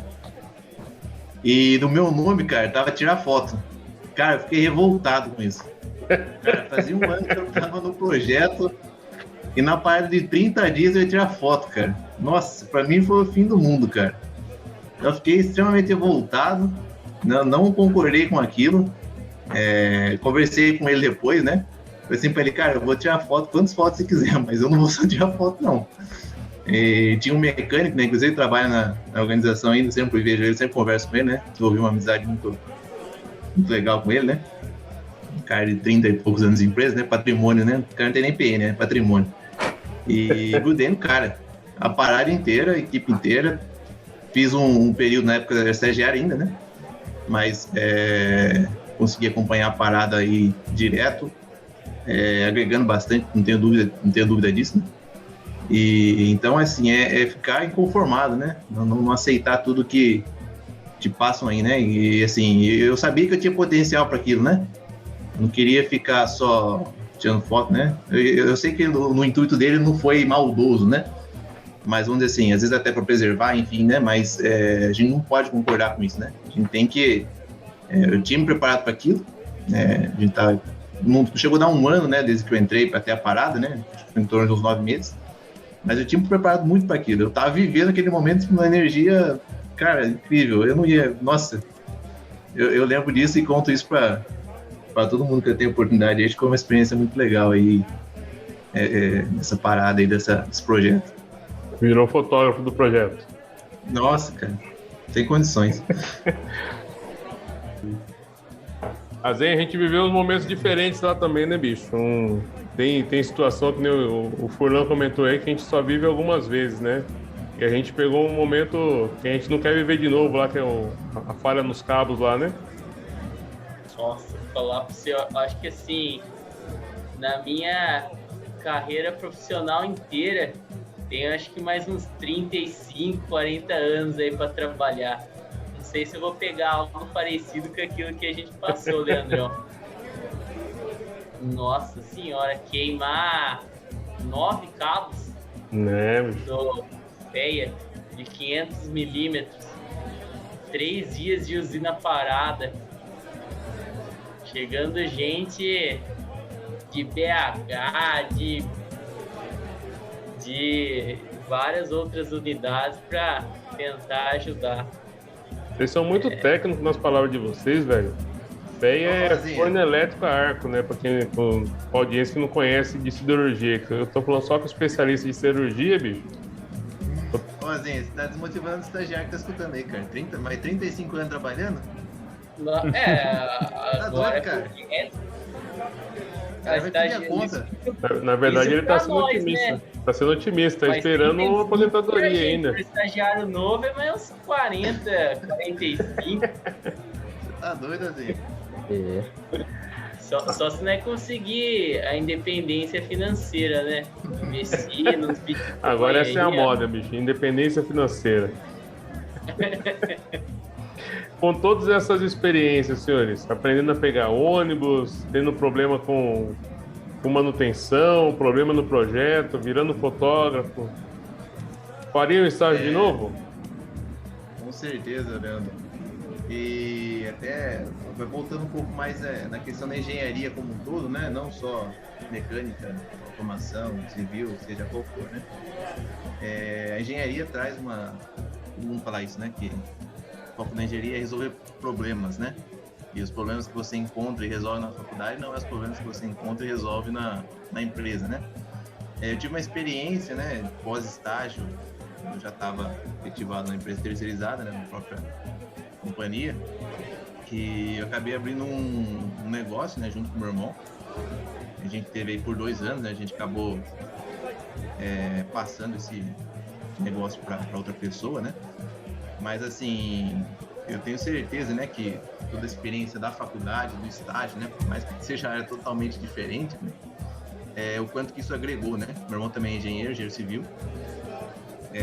E no meu nome, cara, tava tirar foto. Cara, eu fiquei revoltado com isso. Cara, fazia um ano que eu tava no projeto e na parada de 30 dias eu ia tirar foto, cara. Nossa, pra mim foi o fim do mundo, cara. Eu fiquei extremamente revoltado, não concordei com aquilo. Conversei com ele depois, né? Falei assim pra ele, cara, eu vou tirar foto, quantas fotos você quiser, mas eu não vou só tirar foto, não. Tinha um mecânico, né? Inclusive trabalha na organização ainda, sempre vejo ele, sempre converso com ele, né? Desenvolvi uma amizade muito legal com ele, né? Um cara de 30 e poucos anos de empresa, né? Patrimônio, né? O cara não tem nem PE, né? Patrimônio. E grudei no cara. A parada inteira, a equipe inteira. Fiz um período, na época eu era estagiário ainda, né? Mas consegui acompanhar a parada aí direto, agregando bastante, não tenho dúvida disso, né? E então, assim, é ficar inconformado, né? Não aceitar tudo que te passam aí, né? E assim, eu sabia que eu tinha potencial para aquilo, né? Não queria ficar só tirando foto, né? Eu sei que no intuito dele não foi maldoso, né? Mas vamos dizer assim, às vezes até para preservar, enfim, né? Mas a gente não pode concordar com isso, né? A gente tem que... eu tinha me preparado para aquilo, né? A gente não chegou a dar um ano, né? Desde que eu entrei para ter a parada, né? Em torno de uns 9 meses. Mas eu tinha me preparado muito para aquilo. Eu tava vivendo aquele momento com uma energia, cara, incrível. Eu não ia... Nossa, eu lembro disso e conto isso para todo mundo que eu tenho oportunidade. Acho que foi uma experiência muito legal aí, nessa parada aí desse projeto. Virou fotógrafo do projeto. Nossa, cara, sem condições. A gente viveu uns momentos diferentes lá também, né, bicho? Tem situação que nem o Furlan comentou aí que a gente só vive algumas vezes, né? E a gente pegou um momento que a gente não quer viver de novo lá, que é a falha nos cabos lá, né? Nossa, falar pra você, eu acho que assim, na minha carreira profissional inteira, tenho acho que mais uns 35, 40 anos aí pra trabalhar. Não sei se eu vou pegar algo parecido com aquilo que a gente passou, Leandrão. Nossa senhora, queimar 9 cabos do FEA de 500 milímetros, 3 dias de usina parada, chegando gente de BH, de várias outras unidades para tentar ajudar. Vocês são muito técnicos nas palavras de vocês, velho. FEA é forno elétrico a arco, né? Pra audiência que não conhece de siderurgia. Eu tô falando só com especialista de siderurgia, bicho. Ô, Zinho, você tá desmotivando o estagiário que tá escutando aí, cara. 35 anos trabalhando? Agora, cara. Vai pedir a conta. Na verdade, ele tá pra sendo nós, otimista. né? Tá sendo otimista, tá Mas esperando uma aposentadoria ainda. O estagiário novo é mais uns 40, 45. Tá doido, Zinho? Só se não é conseguir a independência financeira, né? Investir nos bitcoins. Agora essa é a moda, bicho. Independência financeira. Com todas essas experiências, senhores, aprendendo a pegar ônibus, tendo problema com manutenção, problema no projeto, virando fotógrafo, faria o estágio de novo? Com certeza, Leandro. E até voltando um pouco mais na questão da engenharia como um todo, né? Não só mecânica, automação, civil, seja qual for, né? A engenharia traz vamos falar isso, né? Que o foco da engenharia é resolver problemas, né? E os problemas que você encontra e resolve na faculdade não é os problemas que você encontra e resolve na empresa, né? Eu tive uma experiência, né? Pós-estágio, eu já estava efetivado na empresa terceirizada, né? Na própria companhia, que eu acabei abrindo um negócio, né? Junto com o meu irmão. A gente teve aí por 2 anos, né? A gente acabou passando esse negócio para outra pessoa, né? Mas assim, eu tenho certeza, né, que toda a experiência da faculdade, do estágio, né, por mais que seja área totalmente diferente, né, o quanto que isso agregou, né? Meu irmão também é engenheiro civil,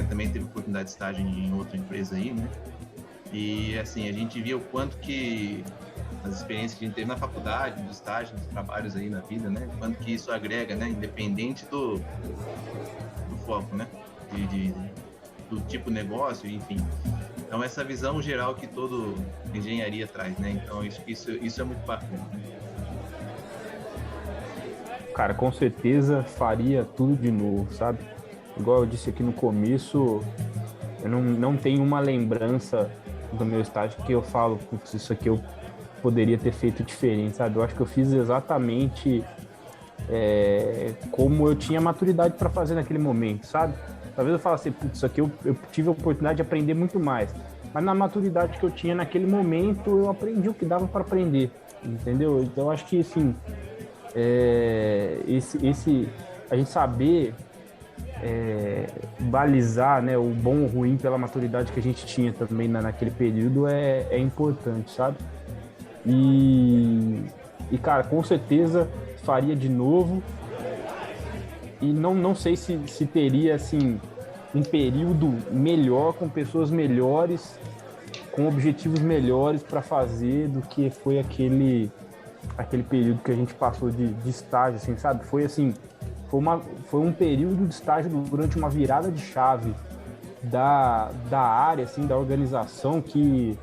também teve oportunidade de estágio em outra empresa aí, né? E assim, a gente via o quanto que as experiências que a gente teve na faculdade, no estágio, nos trabalhos aí na vida, né, o quanto que isso agrega, né, independente do foco, né, do tipo de negócio, enfim. Então, essa visão geral que toda engenharia traz, né? Então, isso é muito bacana. Cara, com certeza faria tudo de novo, sabe? Igual eu disse aqui no começo, eu não tenho uma lembrança do meu estágio que eu falo, putz, isso aqui eu poderia ter feito diferente, sabe? Eu acho que eu fiz exatamente como eu tinha maturidade para fazer naquele momento, sabe? Talvez eu fale assim, putz, isso aqui eu tive a oportunidade de aprender muito mais. Mas na maturidade que eu tinha naquele momento, eu aprendi o que dava para aprender, entendeu? Então, eu acho que, assim, a gente saber balizar, né, o bom ou ruim pela maturidade que a gente tinha também naquele período é importante, sabe? E, cara, com certeza faria de novo. e não sei se teria, assim, um período melhor, com pessoas melhores, com objetivos melhores para fazer do que foi aquele período que a gente passou de estágio, assim, sabe? Foi assim, foi um período de estágio durante uma virada de chave da área, assim, da organização, que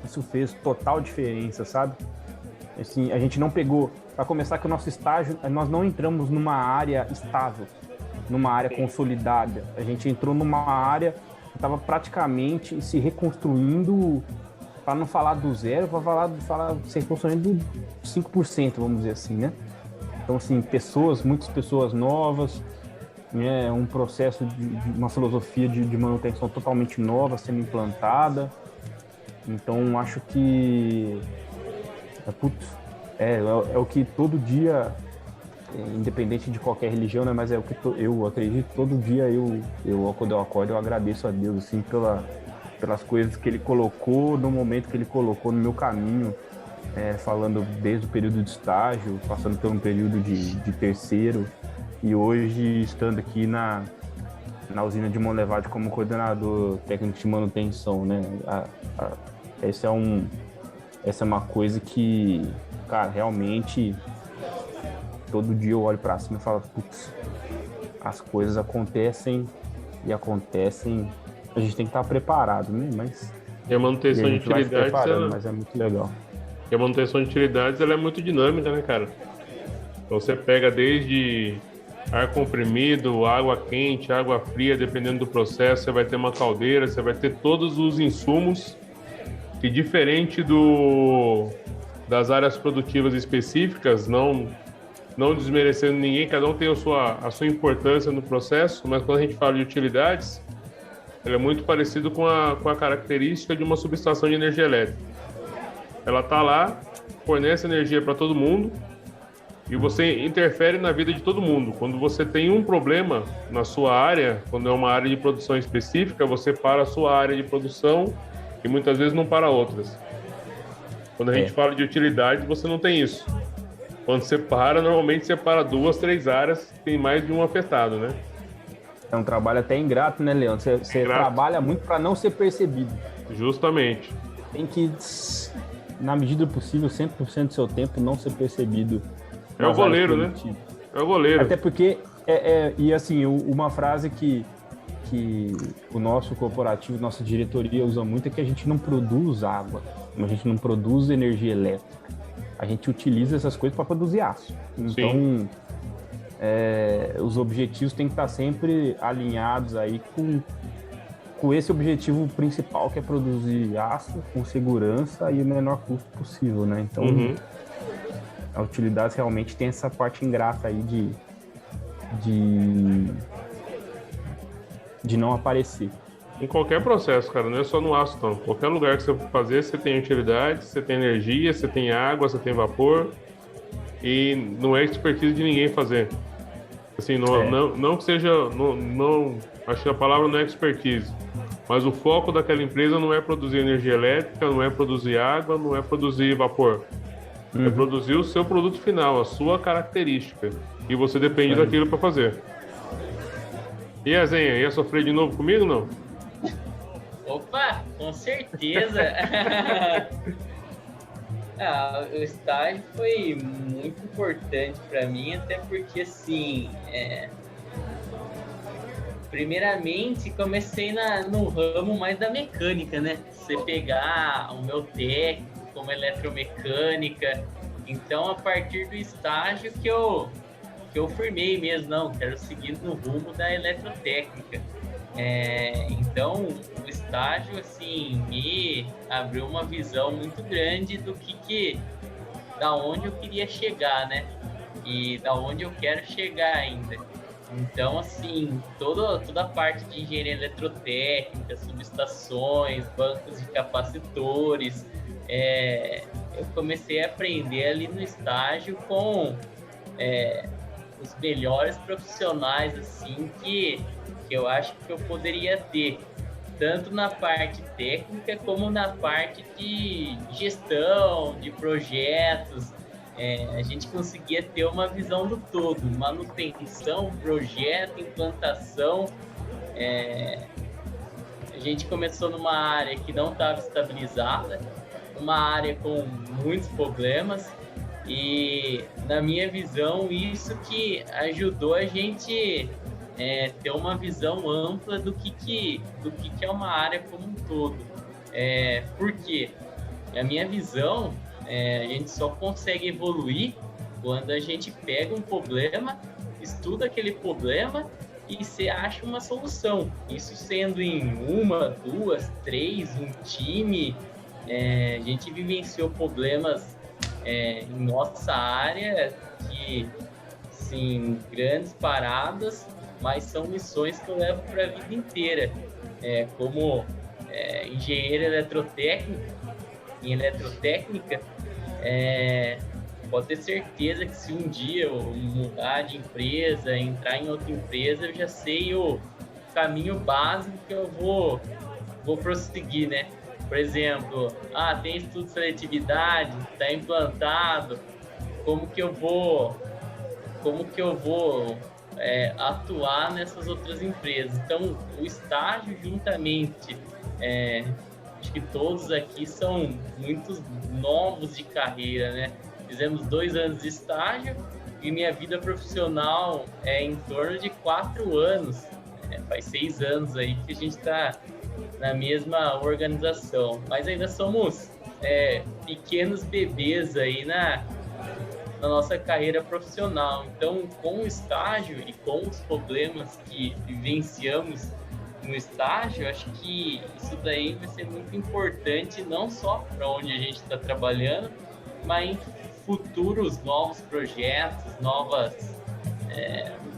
isso fez total diferença, sabe? Assim, a gente não pegou, para começar, que o nosso estágio, nós não entramos numa área estável, numa área consolidada. A gente entrou numa área que estava praticamente se reconstruindo, para não falar do zero, para falar se reconstruindo 5%, vamos dizer assim, né? Então, assim, muitas pessoas novas, né? Um processo uma filosofia de manutenção totalmente nova sendo implantada. Então, acho que é o que todo dia, independente de qualquer religião, né? Mas é o que eu acredito, todo dia quando eu acordo, eu agradeço a Deus, assim, pelas coisas que Ele colocou no momento que Ele colocou no meu caminho, falando desde o período de estágio, passando por um período de terceiro, e hoje estando aqui na usina de Monlevade como coordenador técnico de manutenção, né? Essa é uma coisa que, cara, realmente todo dia eu olho para cima e falo, putz, as coisas acontecem, a gente tem que estar preparado, né? Mas e a manutenção de utilidades, mas é muito legal. E a manutenção de utilidades, ela é muito dinâmica, né, cara? Então você pega desde ar comprimido, água quente, água fria, dependendo do processo, você vai ter uma caldeira, você vai ter todos os insumos, que diferente das áreas produtivas específicas, não desmerecendo ninguém, cada um tem a sua importância no processo, mas quando a gente fala de utilidades, ele é muito parecido com a característica de uma subestação de energia elétrica. Ela está lá, fornece energia para todo mundo e você interfere na vida de todo mundo. Quando você tem um problema na sua área, quando é uma área de produção específica, você para a sua área de produção e muitas vezes não para outras. Quando a gente fala de utilidades, você não tem isso. Quando você para, normalmente você para 2, 3 áreas, tem mais de um afetado, né? É um trabalho até ingrato, né, Leandro? Você trabalha muito para não ser percebido. Justamente. Tem que, na medida do possível, 100% do seu tempo não ser percebido. É o goleiro, né? É o goleiro. Até porque, e assim, uma frase que o nosso corporativo, nossa diretoria usa muito é que a gente não produz água, a gente não produz energia elétrica. A gente utiliza essas coisas para produzir aço. Então, os objetivos têm que estar sempre alinhados aí com esse objetivo principal, que é produzir aço com segurança e o menor custo possível, né? Então, a utilidade realmente tem essa parte ingrata aí de não aparecer. Em qualquer processo, cara, não é só no aço, não. Qualquer lugar que você for fazer, você tem utilidade, você tem energia, você tem água, você tem vapor, e não é expertise de ninguém fazer. Assim, não que seja, não, acho que a palavra não é expertise, mas o foco daquela empresa não é produzir energia elétrica, não é produzir água, não é produzir vapor. É produzir o seu produto final, a sua característica, e você depende daquilo para fazer. E a Zenha, ia sofrer de novo comigo, não? Opa, com certeza. O estágio foi muito importante para mim, até porque, assim, primeiramente comecei no ramo mais da mecânica, né? Você pegar o meu técnico como eletromecânica, então a partir do estágio que eu firmei mesmo, não, quero seguir no rumo da eletrotécnica. Então o estágio, assim, me abriu uma visão muito grande da onde eu queria chegar, né? E da onde eu quero chegar ainda. Então, assim, toda a parte de engenharia eletrotécnica, subestações, bancos de capacitores, eu comecei a aprender ali no estágio com os melhores profissionais, assim, que eu acho que eu poderia ter, tanto na parte técnica como na parte de gestão, de projetos. a gente conseguia ter uma visão do todo, manutenção, projeto, implantação. A gente começou numa área que não estava estabilizada, uma área com muitos problemas, e na minha visão isso que ajudou a gente ter uma visão ampla do que é uma área como um todo. Porque a minha visão, a gente só consegue evoluir quando a gente pega um problema, estuda aquele problema e você acha uma solução. Isso sendo em 1, 2, 3, um time. A gente vivenciou problemas em nossa área que, sim, grandes paradas, mas são lições que eu levo para a vida inteira. Como engenheiro em eletrotécnica, pode ter certeza que se um dia eu mudar de empresa, entrar em outra empresa, eu já sei o caminho básico que eu vou prosseguir, né? Por exemplo, tem estudo de seletividade, está implantado, como que eu vou atuar nessas outras empresas. Então, o estágio juntamente, acho que todos aqui são muitos novos de carreira, né? Fizemos 2 anos de estágio e minha vida profissional é em torno de 4 anos. Faz 6 anos aí que a gente está na mesma organização, mas ainda somos pequenos bebês aí na nossa carreira profissional. Então, com o estágio e com os problemas que vivenciamos no estágio, acho que isso daí vai ser muito importante, não só para onde a gente está trabalhando, mas em futuros novos projetos,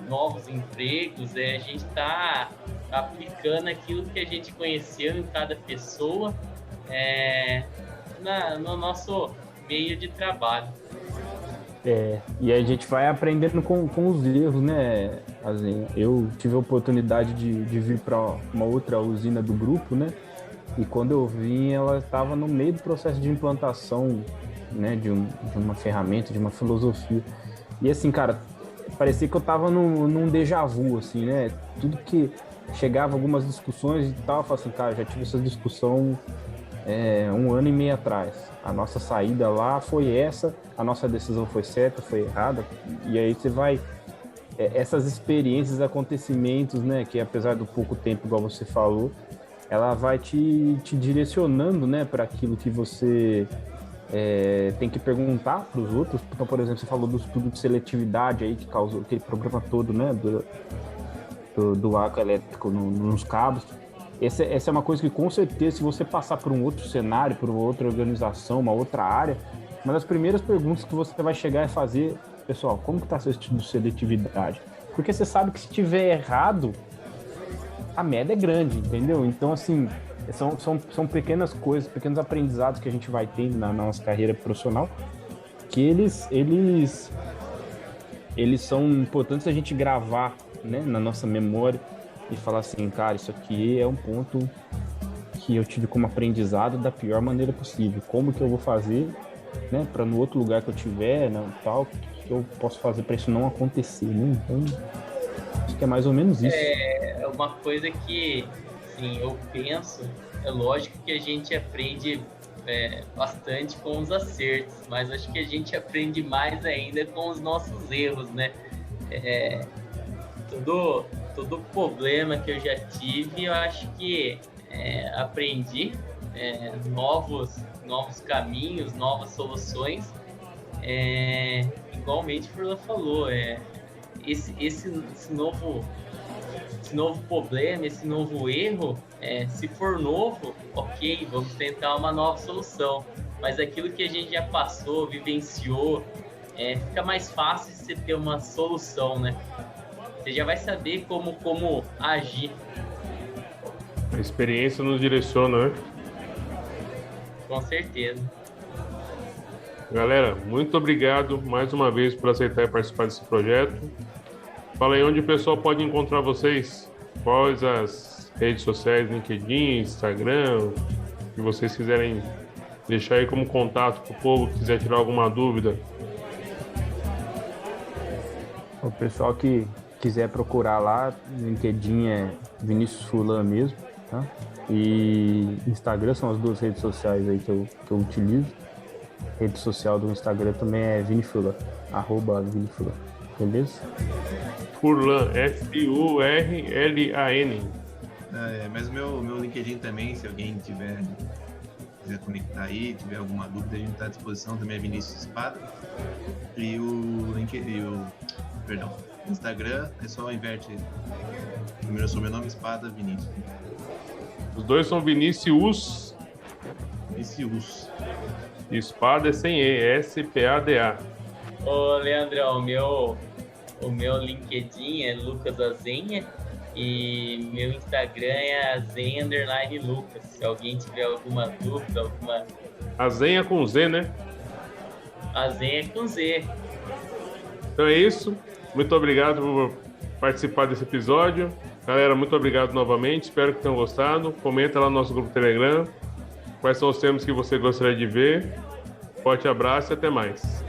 novos empregos. A gente está aplicando aquilo que a gente conheceu em cada pessoa no nosso meio de trabalho. E a gente vai aprendendo com os erros, né? Assim, eu tive a oportunidade de vir para uma outra usina do grupo, né? E quando eu vim, ela estava no meio do processo de implantação, né? De uma ferramenta, de uma filosofia. E assim, cara, parecia que eu estava num déjà vu, assim, né? Tudo que chegava, algumas discussões e tal, eu falava assim, cara, já tive essa discussão 1 ano e meio atrás. A nossa saída lá foi essa, a nossa decisão foi certa, foi errada, e aí você vai... essas experiências, acontecimentos, né, que apesar do pouco tempo, igual você falou, ela vai te direcionando, né, para aquilo que você tem que perguntar para os outros. Então, por exemplo, você falou do estudo de seletividade aí, que causou aquele problema todo, né, do arco elétrico nos cabos. Essa é uma coisa que, com certeza, se você passar por um outro cenário, por uma outra organização, uma outra área, uma das primeiras perguntas que você vai chegar é fazer, pessoal, como que está seu estudo de seletividade? Porque você sabe que se tiver errado, a merda é grande, entendeu? Então, assim, são pequenas coisas, pequenos aprendizados que a gente vai tendo na nossa carreira profissional, que eles são importantes a gente gravar, né, na nossa memória, e falar assim, cara, isso aqui é um ponto que eu tive como aprendizado da pior maneira possível. Como que eu vou fazer, né, para no outro lugar que eu tiver, né, tal, que eu posso fazer para isso não acontecer, né? Então, acho que é mais ou menos isso. É uma coisa que, assim, eu penso, é lógico que a gente aprende bastante com os acertos, mas acho que a gente aprende mais ainda com os nossos erros, né? Todo problema que eu já tive, eu acho que aprendi novos caminhos, novas soluções. Igualmente o Furlan falou, esse novo problema, esse novo erro, se for novo, ok, vamos tentar uma nova solução. Mas aquilo que a gente já passou, vivenciou, fica mais fácil de você ter uma solução, né? Você já vai saber como agir. A experiência nos direciona, né? Com certeza. Galera, muito obrigado mais uma vez por aceitar e participar desse projeto. Fala aí onde o pessoal pode encontrar vocês. Quais as redes sociais, LinkedIn, Instagram, que vocês quiserem deixar aí como contato para o povo que quiser tirar alguma dúvida O pessoal que quiser procurar lá, LinkedIn é Vinícius Furlan mesmo, tá? E Instagram são as duas redes sociais aí que eu utilizo. Rede social do Instagram também é Vinifurlan, @Vinifurlan, beleza? Furlan, Furlan. Mas o meu LinkedIn também, se alguém quiser conectar aí, tiver alguma dúvida, a gente está à disposição, também é Vinícius Espada. E o Instagram é só inverte primeiro sobrenome, Espada, Vinícius. Os dois são Vinícius. Vinícius. Espada é sem E, SPADA. Ô, Leandrão, o meu LinkedIn é Lucas Azenha e meu Instagram é Azenha_Lucas. Se alguém tiver alguma dúvida, Azenha com Z, né? Azenha com Z. Então é isso. Muito obrigado por participar desse episódio. Galera, muito obrigado novamente. Espero que tenham gostado. Comenta lá no nosso grupo Telegram quais são os temas que você gostaria de ver. Forte abraço e até mais.